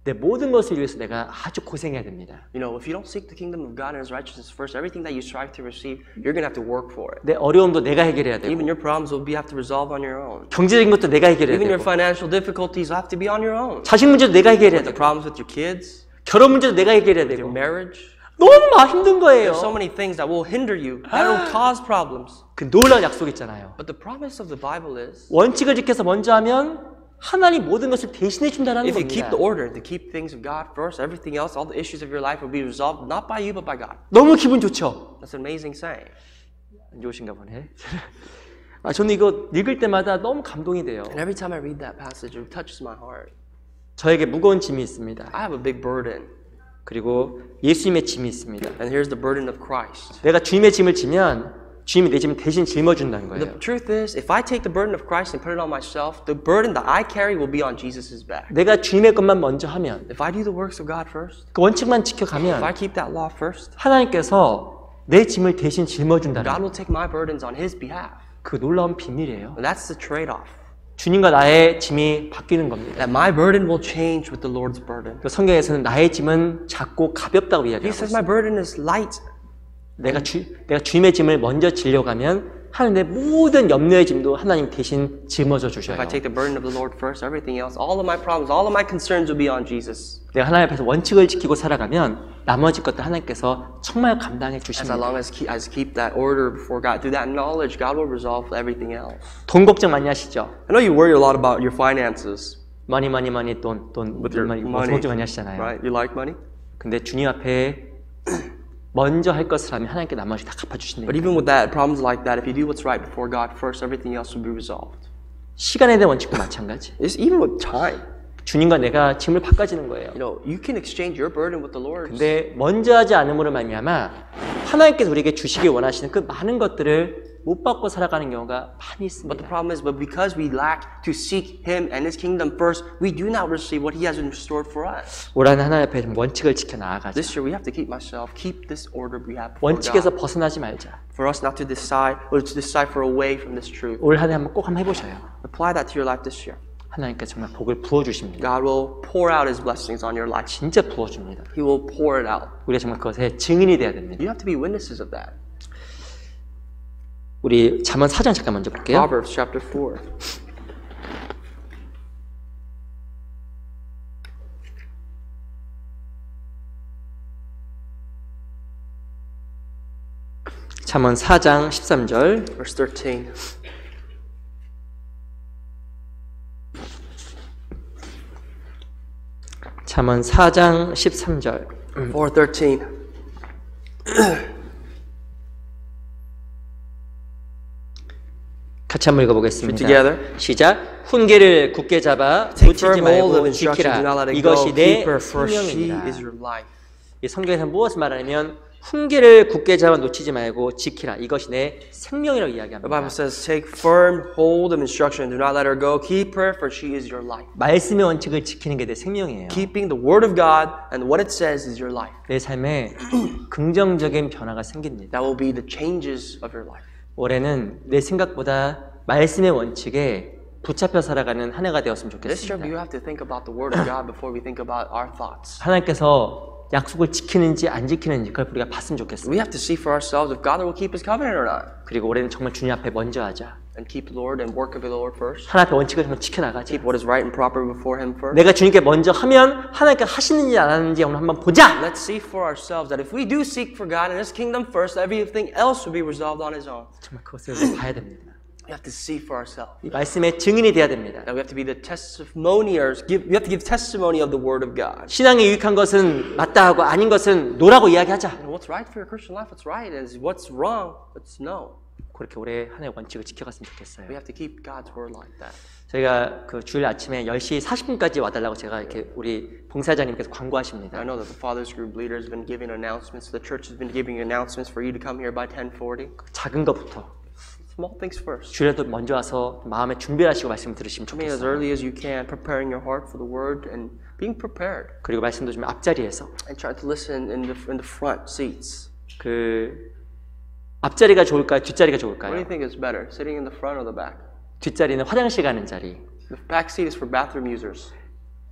내 모든 것을 위해서 내가 아주 고생해야 됩니다. you know, if you don't seek the kingdom of God and His righteousness first, everything that you strive to receive, you're going to have to work for it. 내 어려움도 내가 해결해야 되고 Even your problems will have to resolve on your own. 경제적인 것도 내가 해결해야 Even your 되고 financial difficulties will have to be on your own. 자식 문제도 내가 해결해야 The 되고 problems with your kids, 결혼 문제도 내가 해결해야 your 되고 marriage. 너무 힘든 거예요. There's so many things that will hinder you, that will cause problems. 그 놀라운 약속 있잖아요. But the promise of the Bible is, 원칙을 지켜서 먼저 하면 하나님 모든 것을 대신해 준다라는 if you keep 겁니다. the order, to keep things of God first, everything else, all the issues of your life will be resolved not by you but by God. 너무 기분 좋죠? That's an amazing saying. 안 좋으신가 보네. 저는 이거 읽을 때마다 너무 감동이 돼요. And every time I read that passage, it touches my heart. 저에게 무거운 짐이 있습니다. I have a big burden, 그리고 예수님의 짐이 있습니다. and here's the burden of Christ. 내가 주님의 짐을 지면 주님이 내 짐을 대신 짊어준다는 The 거예요. truth is, if I take the burden of Christ and put it on myself, the burden that I carry will be on Jesus' back. 내가 주님의 것만 먼저 하면 If I do the works of God first, 그 원칙만 if I 지켜가면 keep that law first, 하나님께서 내 짐을 대신 God 짊어준다는 will take my burdens on His behalf. 그 놀라운 비밀이에요. And that's the trade-off. 주님과 나의 짐이 바뀌는 겁니다. That my burden will change with the Lord's burden. 성경에서는 나의 짐은 작고 가볍다고 He 이야기하고 says my 있습니다. burden is light 내가 주님의 짐을 먼저 지려고 하면 하나님의 모든 염려의 짐도 하나님 대신 짊어져 주셔요. If I take the burden of the Lord first, everything else, all of my problems, all of my concerns will be on Jesus. 내가 하나님 앞에서 원칙을 지키고 살아가면 나머지 것들 하나님께서 정말 감당해 주십니다. As long as I keep that order before God, through that knowledge, God will resolve everything else. 돈 걱정 많이 하시죠? I know you worry a lot about your finances. 돈 걱정 많이 하시잖아요. Right? You like money? 근데 주님 앞에 먼저 할 것을 하면 하나님께 나머지 다 갚아주신다. But even with that, problems like that, if you do what's right before God first, everything else will be resolved. 시간에 대한 원칙도 마찬가지. It's even with time. 주님과 내가 짐을 바꿔지는 거예요. You know, you can exchange your burden with the Lord. 근데 먼저 하지 않음으로 말미암아 하나님께서 우리에게 주시길 원하시는 그 많은 것들을 못 받고 살아가는 경우가 많이 있습니다. But the problem is, because we lack to seek Him and His kingdom first, we do not receive what He has restored for us. 올 한해 하나님 앞에 원칙을 지켜 나아가자. This year we have to keep this order we have before 원칙에서 God. 벗어나지 말자. For us not to decide for away from this truth. 올 한해 꼭 한번 해보셔요. Apply that to your life this year. 하나님께서 정말 복을 부어 주십니다. God will pour out His blessings on your life. 진짜 부어 줍니다. He will pour it out. 우리가 정말 그것에 증인이 돼야 됩니다. You have to be witnesses of that. 우리 잠언 4장 잠깐 먼저 볼게요. Proverbs chapter 4. 잠언 4장 13절. Verse 13. 잠언 4장 13절. 4:13. 같이 한번 읽어보겠습니다. Together. 시작. 훈계를 굳게 잡아 놓치지 말고 지키라. 이것이 내 생명이니라. 이 성경에서 무엇을 말하냐면 훈계를 굳게 잡아 놓치지 말고 지키라. 이것이 내 생명이라고 이야기합니다. The Bible says, "Take firm hold of instruction. Do not let her go. Keep her, for she is your life." 말씀의 원칙을 지키는 게 내 생명이에요. Keeping the word of God and what it says is your life. 내 삶에 긍정적인 변화가 생깁니다. That will be the changes of your life. 올해는 내 생각보다 말씀의 원칙에 붙잡혀 살아가는 한 해가 되었으면 This year, 좋겠습니다. we have to think about the word of God before we think about our thoughts. 하나님께서 약속을 지키는지 안 지키는지 그걸 우리가 봤으면 좋겠습니다. We have to see for ourselves if God will keep His covenant or not, 그리고 올해는 정말 주님 앞에 먼저 하자. and keep the Lord and work of the Lord first. 하나님 앞에 원칙을 정말 지켜나가자. Keep what is right and proper before Him first. 내가 주님께 먼저 하면 하나님께 하시는지 안 하는지 오늘 한번 보자. Let's see for ourselves that if we do seek for God and His kingdom first, everything else will be resolved on His own. 정말 그것을 봐야 됩니다. We have to see for ourselves. 이 말씀의 증인이 돼야 됩니다. That we have to be the testimoniers. We have to give testimony of the Word of God. 신앙에 유익한 것은 맞다 하고 아닌 것은 노라고 이야기하자. And what's right for your Christian life, what's right, and what's wrong, let's know. 그렇게 올해 한 해 원칙을 지켜갔으면 좋겠어요. We have to keep God's Word like that. 저희가 그 주일 아침에 10시 40분까지 와달라고 제가 이렇게 우리 봉사자님께서 광고하십니다. I know that the Fathers Group leader has been giving announcements. The church has been giving announcements for you to come here by 10:40. 작은 것부터 Small things first. 주일에도 먼저 와서 마음에 준비하시고 말씀 들으시면 Come in as 좋겠어요. early as you can, preparing your heart for the Word and being prepared. 그리고 말씀도 좀 앞자리에서 And try to listen in the front seats. 그 앞자리가 좋을까요? 뒷자리가 What do 좋을까요? you think is better, sitting in the front or the back? 뒷자리는 화장실 가는 자리. The back seat is for bathroom users.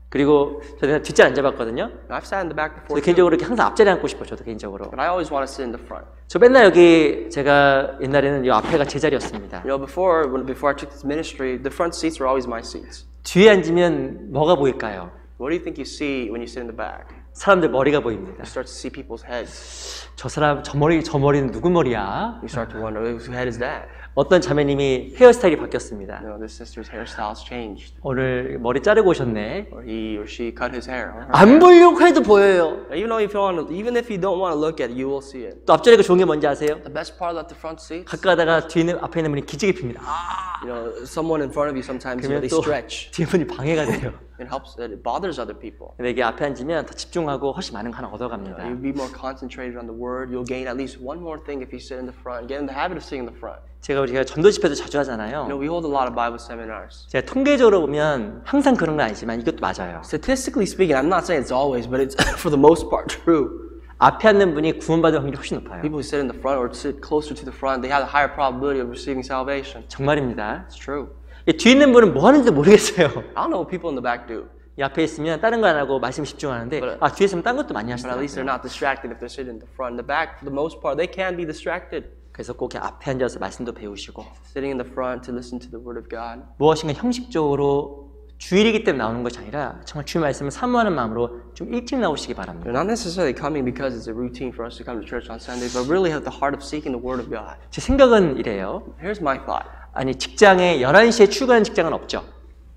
그리고 저는 뒷자리 앉아봤거든요. I've sat in the back before. 저도 개인적으로 이렇게 항상 앞자리 앉고 싶어요. 저도 개인적으로. But I always want to sit in the front. 저 맨날 여기 제가 옛날에는 이 앞에가 제 자리였습니다. You know, before I took this ministry, the front seats were always my seats. 뒤에 앉으면 뭐가 보일까요? What do you think you see when you sit in the back? 사람들 머리가 보입니다. You start to see people's heads. 저 사람 저 머리는 누구 머리야? You start to wonder, whose head is that? 어떤 자매님이 헤어스타일이 바뀌었습니다. You know, this sister's hairstyle's changed. 오늘 머리 자르고 오셨네. Or he or she cut his hair. 안 보려고 해도 보여요. Even if you don't want to look at it, you will see it. 또 앞자리가 좋은 게 뭔지 아세요? The best part about the front seats, 가끔 가다가 앞에 있는 분이 기지개 핍니다. you know, someone in front of you sometimes 그러면 they 또 stretch. 뒤에 분이 방해가 돼요. It bothers other people. 근데 이게 앞에 앉으면 더 집중하고 훨씬 많은 거 하나 얻어갑니다. You'll be more concentrated on the word. You'll gain at least one more thing if you sit in the front. Get in the habit of sitting in the front. 우리가 전도 집회도 자주 You 하잖아요. know, we hold a lot of Bible seminars. 제가 통계적으로 보면 항상 그런 건 아니지만 이것도 맞아요. Statistically speaking, I'm not saying it's always, but it's for the most part true. 앞에 앉는 분이 구원받을 확률이 훨씬 높아요. People who sit in the front or sit closer to the front, they have a higher probability of receiving salvation. 정말입니다. It's true. 뒤에 있는 분은 뭐 하는지 모르겠어요. I don't know what people in the back do. 이 앞에 있으면 다른 거 안 하고 말씀 집중하는데 뒤에 있으면 딴 것도 많이 But at least they're 하시더라고요. not distracted if they're sitting in the front. In the back, for the most part, they can be distracted. 그래서 꼭 이렇게 앞에 앉아서 말씀도 배우시고 Sitting in the front to listen to the Word of God. 무엇인가 형식적으로 주일이기 때문에 나오는 것이 아니라 정말 주의 말씀을 사모하는 마음으로 좀 일찍 나오시기 바랍니다. They're not necessarily coming because it's a routine for us to come to church on Sunday, but really have the heart of seeking the Word of God. 제 생각은 이래요. Here's my thought. 아니 직장에 11시에 출근하는 직장은 없죠.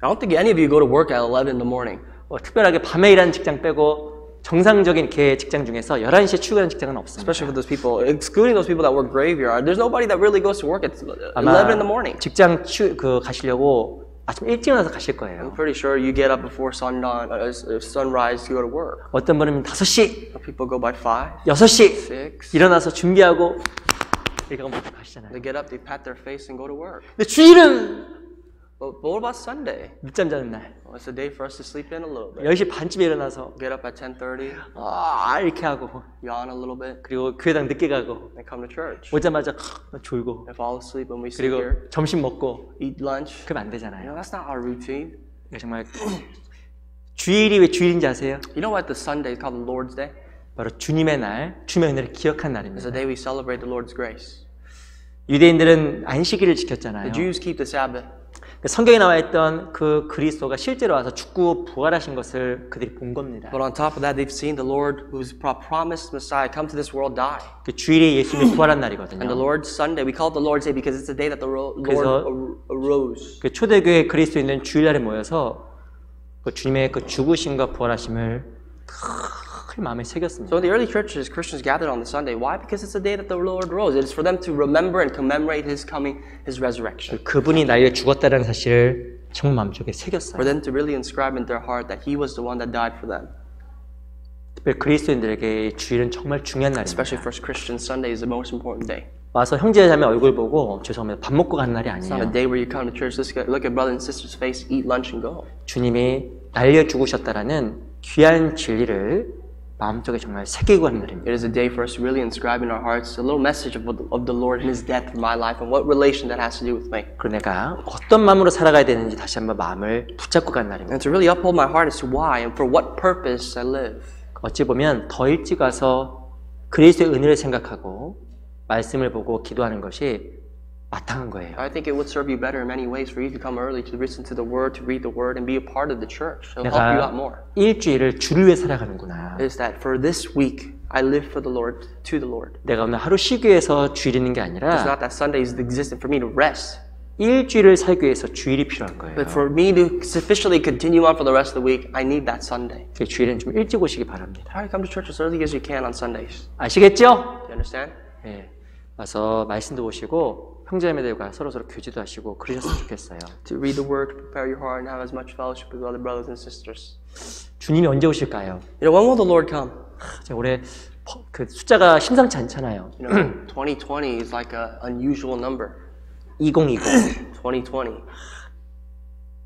I don't think any of you go to work at 11 in the morning. 특별하게 밤에 일하는 직장 빼고 정상적인 개 직장 중에서 11시에 출근하는 직장은 없습니다. Especially for those people, excluding those people that work graveyard. There's nobody that really goes to work at 11 in the morning. 직장 가시려고 아침 일찍 일어나서 가실 거예요. I'm pretty sure you get up before sunrise to go to work. 어떤 분은 5시, People go by 5, 6시 6. 일어나서 준비하고 이렇게 먼저 가시잖아요. They get up, they pat their face and go to work. 근데 주일은 But what about Sunday? 늦잠 자는 날. Well, it's a day for us to sleep in a little bit. 10시 반쯤에 일어나서 Get up at 10:30, 이렇게 하고 yawn a little bit, 그리고 교회당 늦게 가고 and come to church. 오자마자 졸고 And fall asleep when we sit 그리고 here, 점심 먹고 eat lunch. 그러면 안 You 되잖아요. know, that's not our routine. 정말 주일이 왜 주일인지 아세요? You know what the Sunday is called the Lord's Day? 바로 주님의 날, 주님의 은혜를 기억한 It's 날입니다. the day we celebrate the Lord's grace. 유대인들은 안식일을 The 지켰잖아요. Jews keep the Sabbath. 성경에 나와 있던 그 그리스도가 실제로 와서 죽고 부활하신 것을 그들이 본 겁니다. But on top of that, they've seen the Lord, who's promised Messiah, come to this world, die. 그 주일이 예수님이 부활한 And the 날이거든요. Lord's Sunday, we call it the Lord's Day because it's the day that the Lord arose. 그 초대교회 그리스도인들은 주일날에 모여서 그 주님의 그 죽으심과 부활하심을 큰 마음에 새겼습니다. So in the early churches, Christians gathered on the Sunday. Why? Because it's the day that the Lord rose. It is for them to remember and commemorate His coming, His resurrection. 그분이 날 위해 죽었다는 사실을 정말 마음속에 For 새겼어요. them to really inscribe in their heart that He was the one that died for them. 특별히 그리스도인들에게 주일은 정말 중요한 Especially 날입니다. for Christians, Sunday is the most important day. 와서 형제자매 얼굴 보고 죄송합니다. 밥 먹고 가는 날이 It's not a 아니에요. day where you come to church, look at brother and sister's face, eat lunch, and go. 주님이 날 위해 죽으셨다라는 귀한 진리를 마음속에 정말 새기고 하는 날입니다. It is a day for us to really inscribe in our hearts a little message of the Lord and His death for my life and what relation that has to do with me. 그리고 내가 어떤 마음으로 살아가야 되는지 다시 한번 마음을 붙잡고 가는 날입니다. And to really uphold my heart as to why and for what purpose I live. 어찌 보면 더 일찍 와서 그리스도의 은혜를 생각하고 말씀을 보고 기도하는 것이 마땅한 거예요. I think it would serve you better in many ways for you to come early to listen to the Word, to read the Word, and be a part of the church. It'll help you out more. 일주일을 주를 위해 살아가는구나. Is that for this week I live for the Lord, to the Lord. 내가 오늘 하루 쉬기 위해서 주일 있는 게 It's 아니라 not that Sunday is existent for me to rest, 일주일을 살기 위해서 주일이 필요한 거예요. but for me to sufficiently continue on for the rest of the week, I need that Sunday. 그 주일은 좀 일찍 오시기 바랍니다. Try to come to church as early as you can on Sundays. 아시겠죠? You understand? 네. 와서 말씀도 보시고 형제자매들과 서로서로 교제도 하시고 그러셨으면 좋겠어요. To read the Word, to prepare your heart, and have as much fellowship with other brothers and sisters. 주님이 언제 오실까요? You know, when will the Lord come? 제가 올해 그 숫자가 심상치 않잖아요. You know, 2020 is like an unusual number. 2020 2020.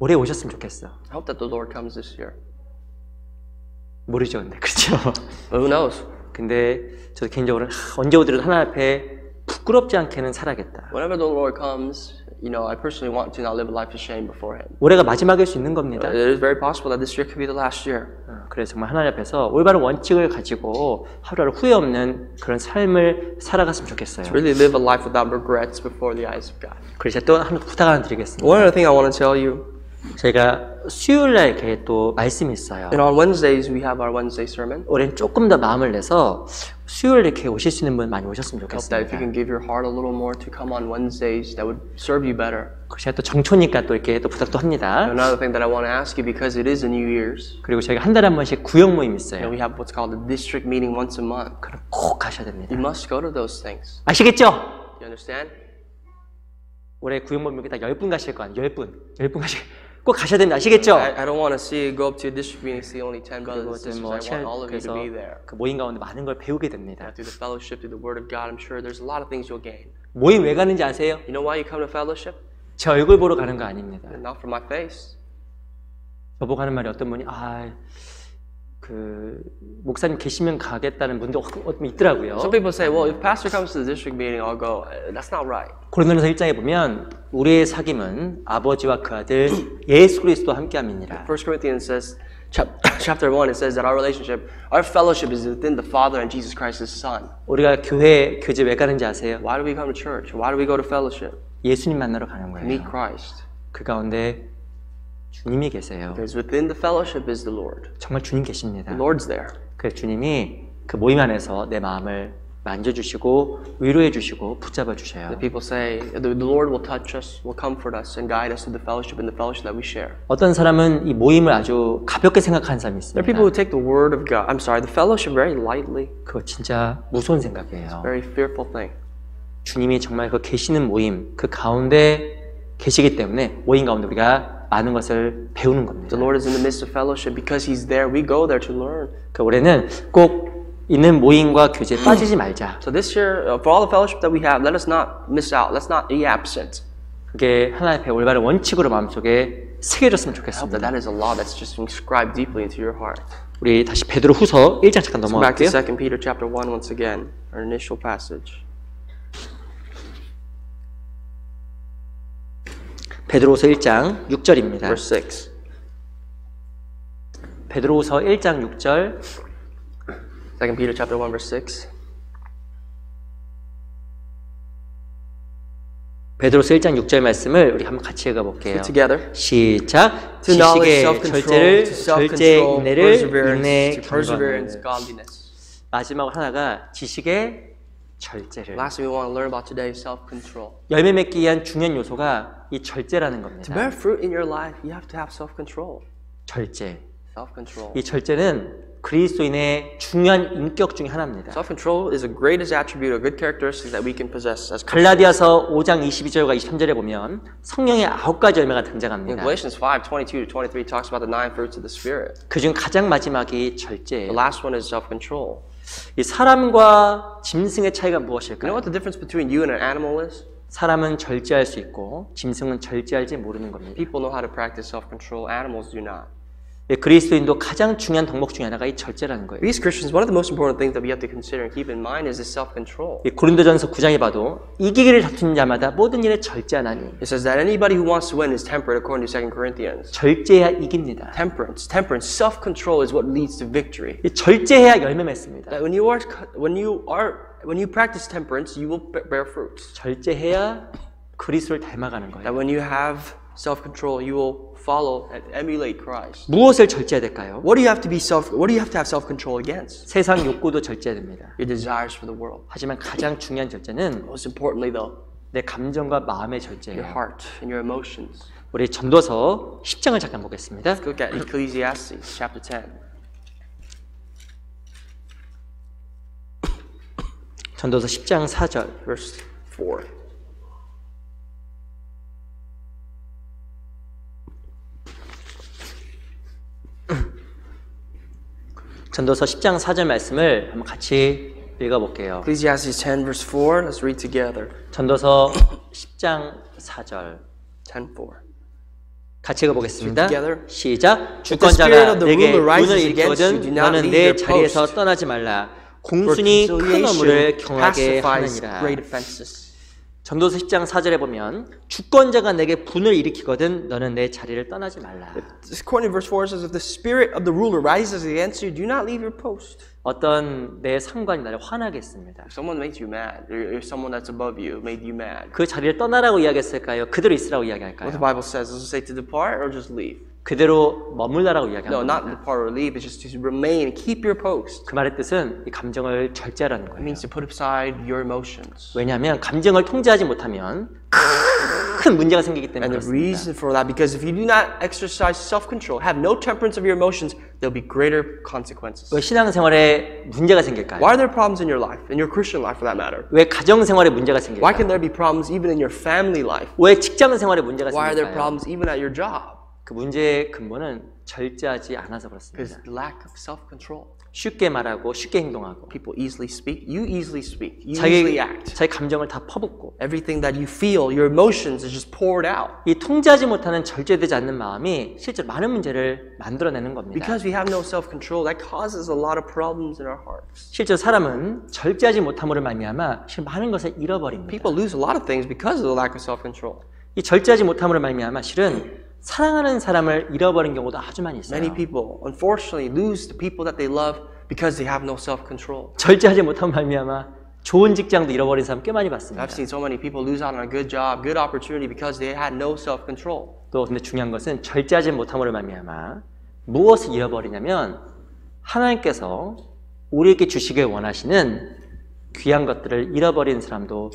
올해 오셨으면 좋겠어. I hope that the Lord comes this year. 모르죠, 근데 그렇죠. But who knows? 근데 저도 개인적으로는 언제 오더라도 하나님 앞에 부끄럽지 않게는 살아야겠다. Whenever the Lord comes, you know, I personally want to not live a life of shame before Him. 올해가 마지막일 수 있는 겁니다. It is very possible that this year could be the last year. 그래서 정말 하나님 앞에서 올바른 원칙을 가지고 하루하루 후회 없는 그런 삶을 살아갔으면 좋겠어요. To really live a life without regrets before the eyes of God. 그래서 또 한 부탁 하나 드리겠습니다. One other thing I want to tell you. 저희가 수요일날 이렇게 또 말씀이 있어요. And on Wednesdays we have our Wednesday sermon. 올해는 조금 더 마음을 내서 수요일 이렇게 오실 수 있는 분 많이 오셨으면 Hope that if you 좋겠습니다. can give your heart a little more to come on Wednesdays, that would serve you better. 제가 또 정초니까 또 이렇게 또 부탁도 합니다. Another thing that I want to ask you because it is a New Year's. 그리고 저희가 한 달에 한 번씩 구역 모임 You know, 있어요. we have what's called a district meeting once a month. 그럼 꼭 가셔야 됩니다. You must go to those things. 아시겠죠? You understand? 올해 구역 모임 딱 10분 가실 거 아니에요? 10분 꼭 가셔야 됩니다. 아시겠죠? I don't want to see you go up to a district meeting and see only 10 brothers and sisters. I want all of you to 그래서 be there. 그 모임 가운데 많은 걸 배우게 됩니다. Through the fellowship, through the Word of God, I'm sure there's a lot of things you'll gain. 모임 왜 가는지 아세요? You know why you come to fellowship? 제 얼굴 보러 가는 거 아닙니다. Not for my face. 저보고 하는 말이 어떤 분이 목사님 계시면 가겠다는 분도 있더라고요. Some people say, well, if pastor comes to the district meeting, I'll go. That's not right. 고린도전서 1장에 보면 우리의 사귐은 아버지와 그 아들 예수 그리스도와 함께함이니라. 1 Corinthians chapter 1, it says that our relationship, our fellowship is within the Father and Jesus Christ, His Son. 우리가 교제 왜 가는지 아세요? Why do we come to church? Why do we go to fellowship? 예수님 만나러 가는 To meet 거예요. Christ. 그 가운데 주님이 계세요. Because within the fellowship is the Lord. 정말 주님 계십니다. The Lord's there. 그래서 주님이 그 모임 안에서 내 마음을 만져주시고 위로해 주시고 붙잡아 주셔요. The people say, the Lord will touch us, will comfort us, and guide us to the fellowship and the fellowship that we share. 어떤 사람은 이 모임을 아주 가볍게 생각하는 사람이 There are people 있습니다. who take the word of God, the fellowship very lightly. 그거 진짜 무서운 생각이에요. Very fearful thing. 주님이 정말 그 계시는 모임, 그 가운데 계시기 때문에 모임 가운데 우리가 많은 것을 배우는 겁니다. The Lord is in the midst of fellowship. Because He's there, we go there to learn. 그 올해는 꼭 있는 모임과 교제에 빠지지 말자. So this year, for all the fellowship that we have, let us not miss out. Let's not be absent. 그게 하나님 앞에 올바른 원칙으로 마음속에 새겨졌으면 I hope 좋겠습니다. that is a law that's just inscribed deeply into your heart. 우리 다시 베드로 후서 1장 잠깐 So back to 넘어갈게요. 2 Peter chapter 1 once again, our initial passage. 베드로후서 1장 6절입니다. Verse 6. 베드로후서 1장 6절 2 Peter chapter 1 verse 6. 베드로서 1장 6절 말씀을 우리 한번 같이 읽어볼게요. Together. 시작. To knowledge, 지식의 self-control, 절제를, to 절제 self-control, 인내를, 인내 to perseverance, 경건을. godliness. 마지막 하나가 지식의 절제를. Last thing we want to learn about today is self-control. 열매 맺기 위한 중요한 요소가 이 절제라는 To 겁니다. bear fruit in your life, you have to have self-control. 절제. Self-control. 이 절제는 그리스도인의 중요한 인격 중에 하나입니다. Self-control is the greatest attribute or good characteristic that we can possess as Christians. 갈라디아서 5장 22절과 23절에 보면 성령의 9가지 열매가 In 등장합니다. Galatians 5:22-23 talks about the 9 fruits of the Spirit. 그중 가장 마지막이 The 절제예요. last one is self-control. 이 사람과 짐승의 차이가 You know 무엇일까요? what the difference between you and an animal is? 사람은 절제할 수 있고 짐승은 절제할지 모르는 겁니다. People know how to practice self-control. Animals do not. 예, 그리스도인도 가장 중요한 덕목 중에 하나가 이 절제라는 거예요. We as Christians, one of the most important things that we have to consider and keep in mind is this self-control. 이 고린도전서 9장에 봐도 이기기를 다투는 자마다 모든 일에 절제하나니 It says that anybody who wants to win is temperate according to 2 Corinthians. 절제해야 이깁니다. Temperance, self-control is what leads to victory. 이 절제해야 열매 맺습니다. That when you practice temperance, you will bear fruits. 절제해야 그리스도를 닮아가는 거예요. That when you have self-control, you will follow and emulate Christ. 무엇을 절제해야 될까요? What do you have to have self-control against? 세상 욕구도 절제해야 됩니다. Your desires for the world. 하지만 가장 중요한 절제는 Most importantly, though, 내 감정과 마음의 your 절제예요. heart and your emotions. 우리 전도서 10장을 잠깐 보겠습니다. Let's look at Ecclesiastes chapter 10. 전도서 10장 4절. Verse 4. 전도서 10장 4절 말씀을 한번 같이 읽어볼게요. Ecclesiastes 10 verse 4. Let's read together. 전도서 10장 4절 10:4. 같이 읽어보겠습니다. Together. 시작. the spirit 주권자가 of the 내게 ruler rises 문을 against you, 일으키거든 do not 너는 leave 내 your 자리에서 post. 떠나지 말라. 공순이 큰 어물을 경하게 pacifies 하느니라. great offenses. 전도서 10장 4절에 보면 주권자가 내게 분을 일으키거든 너는 내 자리를 떠나지 말라. According to verse 4 it says, if the spirit of the ruler rises against you, do not leave your post. 어떤 내 상관이 나를 화나게 했습니다. If someone makes you mad, or if someone that's above you made you mad, 그 자리를 떠나라고 이야기했을까요? 그대로 있으라고 what 이야기할까요? the Bible says, does it say to depart or just leave? 그대로 머물라라고 이야기하는 No, not 겁니다. depart or leave. It's just to remain and keep your post. 그 말의 뜻은 이 감정을 절제하라는 It 거예요. means to put aside your emotions. 왜냐하면 감정을 통제하지 못하면 큰 문제가 생기기 때문에 And the 그렇습니다. reason for that, because if you do not exercise self-control, have no temperance of your emotions, there'll be greater consequences. 왜 신앙생활에 문제가 생길까요? Why are there problems in your life, in your Christian life for that matter? 왜 가정생활에 문제가 Why 생길까요? can there be problems even in your family life? 왜 직장생활에 문제가 Why are there 생길까요? problems even at your job? 그 문제의 근본은 절제하지 않아서 그렇습니다. Because lack of self-control. 쉽게 말하고 쉽게 행동하고 People easily speak. You easily speak. You easily act. 자기 감정을 다 퍼붓고 Everything that you feel, your emotions, is just poured out. 이 통제하지 못하는 절제되지 않는 마음이 실제로 많은 문제를 만들어내는 겁니다. Because we have no self-control, that causes a lot of problems in our hearts. 실제로 사람은 절제하지 못함으로 말미암아 실제 많은 것을 잃어버립니다. People lose a lot of things because of the lack of self-control. 이 절제하지 못함으로 말미암아 실은 사랑하는 사람을 잃어버린 경우도 아주 많이 있어요. Many people, unfortunately, lose the people that they love because they have no self-control. 절제하지 못한 말미암아 좋은 직장도 잃어버린 사람 꽤 많이 봤습니다. I've seen so many people lose out on a good job, good opportunity because they had no self-control. 또 근데 중요한 것은 절제하지 못함으로 말미암아 무엇을 잃어버리냐면 하나님께서 우리에게 주시길 원하시는 귀한 것들을 잃어버리는 사람도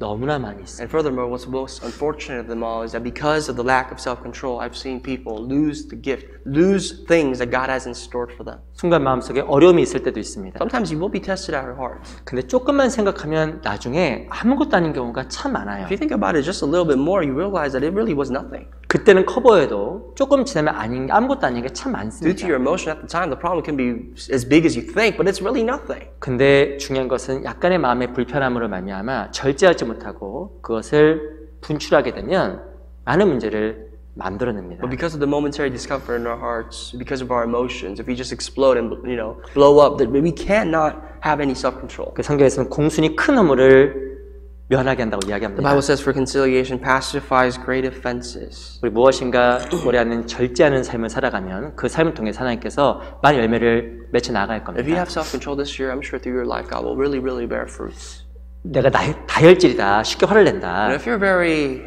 너무나 많이 있어요. And furthermore, what's most unfortunate of them all is that because of the lack of self-control, I've seen people lose the gift, lose things that God has in store for them. 순간 마음속에 어려움이 있을 때도 있습니다. Sometimes you will be tested at your heart. 근데 조금만 생각하면 나중에 아무것도 아닌 경우가 참 많아요. If you think about it just a little bit more, you realize that it really was nothing. 그때는 커버해도 조금 지나면 아무것도 아닌 게 참 많습니다. Due to your emotion at the time, the problem can be as big as you think, but it's really nothing. 근데 중요한 것은 약간의 마음의 불편함으로 말미암아 절제하지 못하고 그것을 분출하게 되면 많은 문제를 만들어냅니다. But because of the momentary discomfort in our hearts, because of our emotions, if we just explode and blow up, that we cannot have any self-control. 그 성경에서는 공순이 큰 허물을 면하게 한다고 The 이야기합니다. Bible says for conciliation pacifies great offenses. 우리 무엇인가 우리는 절제하는 삶을 살아가면 그 삶을 통해 하나님께서 많은 열매를 맺혀 나갈 If you 겁니다. have self-control this year, I'm sure through your life, God will really, really bear fruits. 내가 다혈질이다, 쉽게 화를 낸다. And if you're very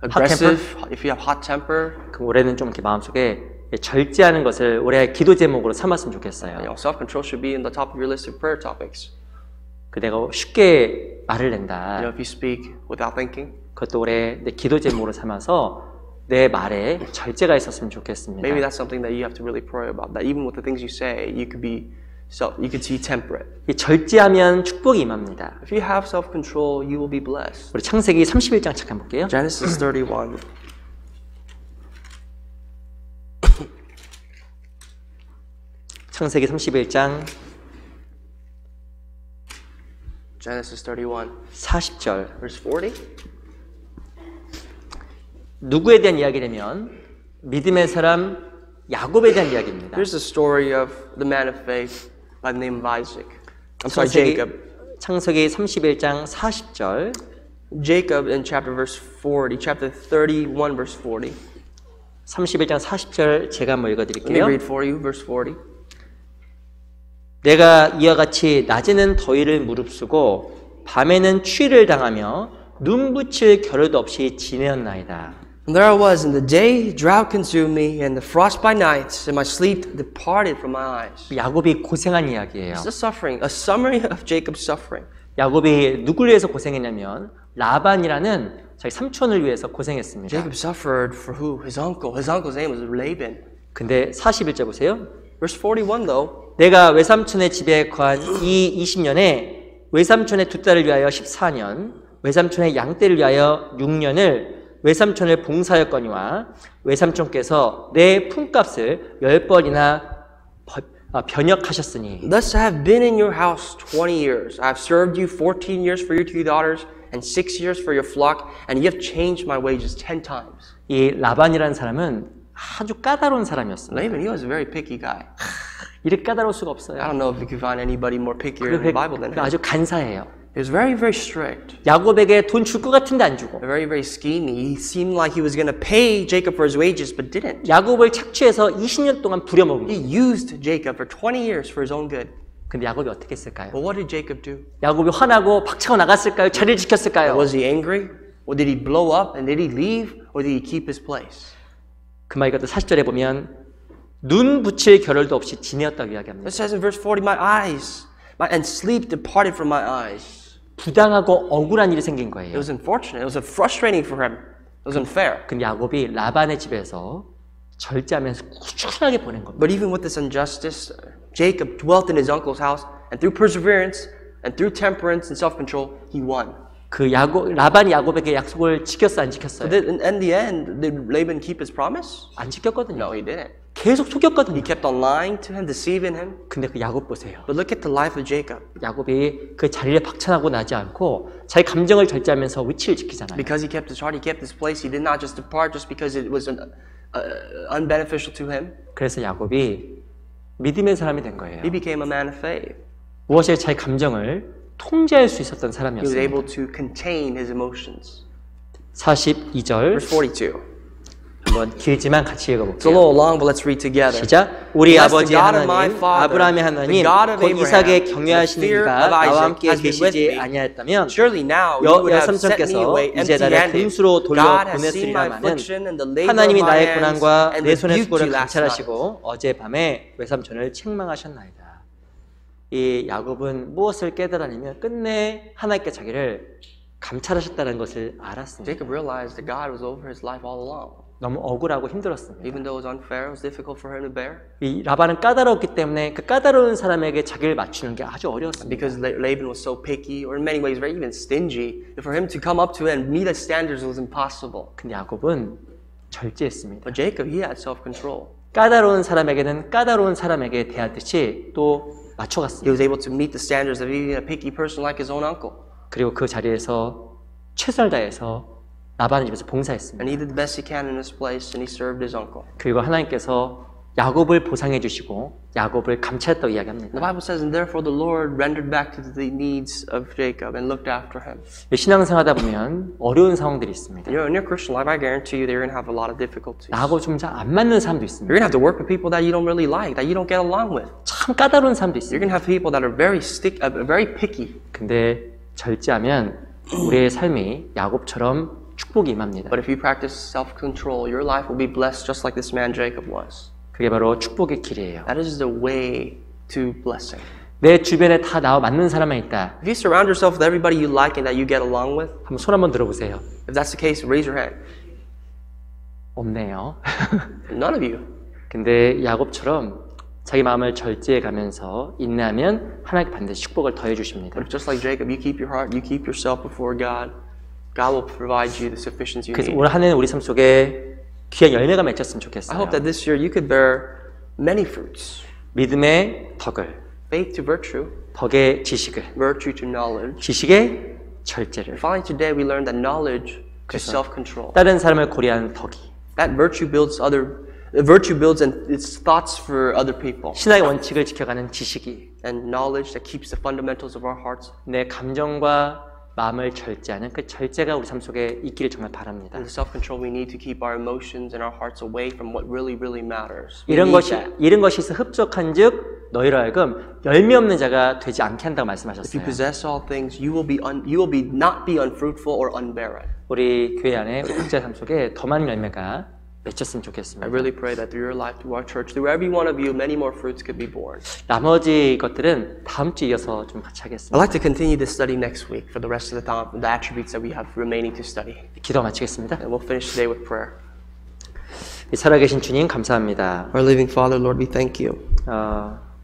aggressive, if you have hot temper, 그 올해는 좀 이렇게 마음속에 절제하는 것을 올해 기도 제목으로 삼았으면 좋겠어요. self-control should be in the top of your list of prayer topics. 그 내가 쉽게 말을 낸다. If you speak without thinking, 그것도 올해 내 기도 제목으로 삼아서 내 말에 절제가 있었으면 좋겠습니다. maybe that's something that you have to really pray about. That even with the things you say, you could be temperate. 이 절제하면 축복이 임합니다. If you have self-control, you will be blessed. 우리 창세기 31장 잠깐 볼게요. Genesis 31. 창세기 31장 Genesis 31, 40절. verse 40. 누구에 대한 이야기냐면 믿음의 사람 야곱에 대한 이야기입니다. Here's the story of the man of faith by the name of Isaac. I'm sorry, Jacob. 창세기 31장 40절. Jacob in chapter 31, verse 40. 31장 40절 제가 한번 Let me 읽어드릴게요. read for you, verse 40. 내가 이와 같이 낮에는 더위를 무릅쓰고 밤에는 추위를 당하며 눈 붙일 겨를도 없이 지내었나이다. And there I was in the day, drought consumed me, and the frost by night, and my sleep departed from my eyes. 야곱이 고생한 이야기예요. It's a suffering, a summary of Jacob's suffering. 야곱이 누구를 위해서 고생했냐면 라반이라는 자기 삼촌을 위해서 고생했습니다. Jacob suffered for who? His uncle. His uncle's name was Laban. 근데 41절 보세요. Verse 41 though. 내가 외삼촌의 집에 거한 이 20년에 외삼촌의 두 딸을 위하여 14년, 외삼촌의 양떼를 위하여 6년을 외삼촌을 봉사하였거니와 외삼촌께서 내 품값을 10번이나 변역하셨으니 Thus I have been in your house 20 years. I have served you 14 years for your 2 daughters and 6 years for your flock, and you have changed my wages 10 times. 이 라반이라는 사람은 아주 까다로운 사람이었습니다. Laban, he was a very picky guy. 이렇게 까다로울 수가 I 없어요. don't know if you could find anybody more pickier in the Bible than him. 아주 간사해요. He was very, very strict. 야곱에게 돈 줄 것 같은데 안 주고 Very, very scheming. He seemed like he was going to pay Jacob for his wages, but didn't. 야곱을 착취해서 20년 동안 부려먹은 He 거예요. used Jacob for 20 years for his own good. 근데 야곱이 어떻게 했을까요? But what did Jacob do? 야곱이 화나고 박차고 나갔을까요? 자리를 지켰을까요? Was he angry? Or did he blow up and did he leave? Or did he keep his place? 그 말 이것도 40절에 보면 눈 붙일 겨를도 없이 지내었다고 이야기합니다. It says in verse 40, my eyes, and sleep departed from my eyes. 부당하고 억울한 일이 생긴 It 거예요. was unfortunate. It was frustrating for him. It was unfair. 근데 야곱이 라반의 집에서 절제하면서 꾸준하게 보낸 겁니다. But even with this injustice, Jacob dwelt in his uncle's house, and through perseverance, and through temperance and self-control, he won. 그 라반이 야곱에게 약속을 지켰어 안 지켰어요? So in the end, did Laban keep his promise? 안 지켰거든요. No, he didn't. 계속 속였거든요. He kept on lying to him, deceiving him. 근데 그 야곱 보세요. But look at the life of Jacob. 야곱이 그 자리에 박차나고 나지 않고 자기 감정을 절제하면서 위치를 지키잖아요. Because he kept his heart, he kept his place. He did not just depart just because it was unbeneficial to him. 그래서 야곱이 믿음의 사람이 된 거예요. He became a man of faith. 무엇에 자기 감정을 통제할 수 있었던 He was 사람이었습니다. able to contain his emotions. 42절 Verse 42. 한번 길지만 같이 It's a 읽어볼게요. little long, but let's read together. 시작. 우리 Bless the 아버지 God of my 하나님, father, 아브라함의 the 하나님, God of 곧 Abraham, 이삭의 the 경외하시는 fear 이가 of 나와 Isaac 함께 has been with 계시지 me. 아니하였다면 Surely now you would have sent me 여삼천께서 away 이제 나를 empty-handed. 금수로 돌려 God has seen my 보냈으리라마는 affliction and the labor of 하나님이 my 나의 hands 고난과 and 내 손의 rebuked 수고를 you last night. 감찰하시고 어젯밤에 외삼촌을 책망하셨나이다. 이 야곱은 무엇을 깨달았냐면 끝내 하나님께 자기를 감찰하셨다는 것을 알았습니다. Jacob realized that God was over his life all along. 너무 억울하고 힘들었습니다. Even though it was unfair, it was difficult for him to bear. 이 라반은 까다로웠기 때문에 그 까다로운 사람에게 자기를 맞추는 게 아주 어려웠습니다. Because Laban was so picky, or in many ways, very even stingy, for him to come up to it and meet his standards was impossible. 근데 야곱은 절제했습니다. But Jacob, he had self-control. 까다로운 사람에게는 까다로운 사람에게 대하듯이 또 He 맞춰갔습니다. was able to meet the standards of even a picky person like his own uncle. 그리고 그 자리에서 최선을 다해서 라반의 집에서 봉사했습니다. And he did the best he can in this place, and he served his uncle. 그리고 하나님께서 야곱을 보상해 주시고 야곱을 감찰했다고 이야기합니다. The Bible says, and therefore the Lord rendered back to the needs of Jacob and looked after him. 신앙생활 하다 보면 어려운 상황들이 있습니다. In your Christian life, I guarantee you, you're going to have a lot of difficulties. 나하고 좀 잘 안 맞는 사람도 있습니다. You're going to have to work with people that you don't really like, that you don't get along with. 참 까다로운 사람도 You're 있습니다. going to have people that are very picky. 근데 절제하면 우리의 삶이 야곱처럼 축복이 임합니다. But if you practice self-control, your life will be blessed just like this man Jacob was. 그게 바로 축복의 길이에요. That is the way to blessing. 내 주변에 다 나와 맞는 사람만 있다. If you surround yourself with everybody you like and that you get along with, 한번 손 한번 들어보세요. if that's the case, raise your hand. 없네요. None of you. 근데 야곱처럼 자기 마음을 절제해 가면서 인내하면 하나님께 반드시 축복을 더해 주십니다. But just like Jacob, you keep your heart, you keep yourself before God, God will provide you the sufficiency you 그래서 need. 올 한 해는 우리 삶 속에 귀한 열매가 맺혔으면 I 좋겠어요. hope that this year you could bear many fruits. 믿음의 덕을, Faith to virtue, 덕의 지식을, virtue to knowledge. 지식의 절제를, Finally today we learned that knowledge to self-control. 다른 사람을 고려하는 덕이, That virtue builds and its thoughts for other people. 신앙의 원칙을 지켜가는 지식이, And knowledge that keeps the fundamentals of our hearts. 내 감정과 마음을 절제하는 그 절제가 우리 삶 속에 있기를 정말 바랍니다. And the self-control we need to keep our emotions and our hearts away from what really matters. We 이런 need 것이 that. 이런 것이 있어 흡족한즉 너희로 하여금 열매 없는 자가 되지 않게 한다고 If you 말씀하셨어요. possess all things, you will not be unfruitful or unbarren. 우리 교회 안에 우리 각자의 삶 속에 더 많은 열매가 맺혔으면 I 좋겠습니다. really pray that through your life, through our church, through every one of you, many more fruits could be born. 나머지 것들은 다음 주에 이어서 좀 같이 I'd 하겠습니다. like to continue this study next week for the rest of the time, the attributes that we have remaining to study. 기도 마치겠습니다. And we'll finish today with prayer. 살아계신 주님 감사합니다. Our living Father, Lord, we thank you.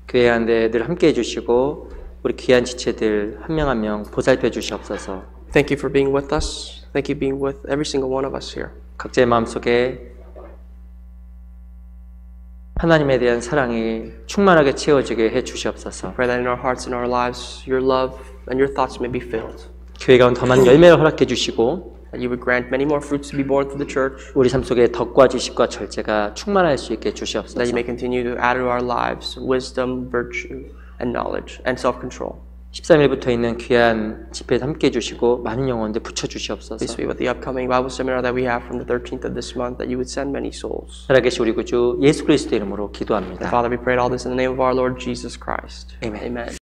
교회 안에 늘 함께해 주시고 우리 귀한 지체들 한 명 한 명 보살펴 주시옵소서. Thank you for being with us. Thank you for being with every single one of us here. 각자의 마음속에 하나님에 대한 사랑이 충만하게 채워지게 해 주시옵소서. Pray that in our hearts and our lives, your love and your thoughts may be filled. 교회 가운데 더 많은 열매를 허락해 주시고 That you would grant many more fruits to be born through the church. 우리 삶 속에 덕과 지식과 절제가 충만할 수 있게 That 주시옵소서. you may continue to add to our lives wisdom, virtue, and knowledge, and self-control. 13일부터 있는 귀한 집회에 함께 해 주시고 많은 영혼들 붙여 주시옵소서. Please be with the upcoming Bible seminar that we have from the 13th of this month, that you would send many souls. 살아계신 우리 구주 예수 그리스도 이름으로 And 기도합니다. Father, we pray all this in the name of our Lord Jesus Christ. Amen. Amen.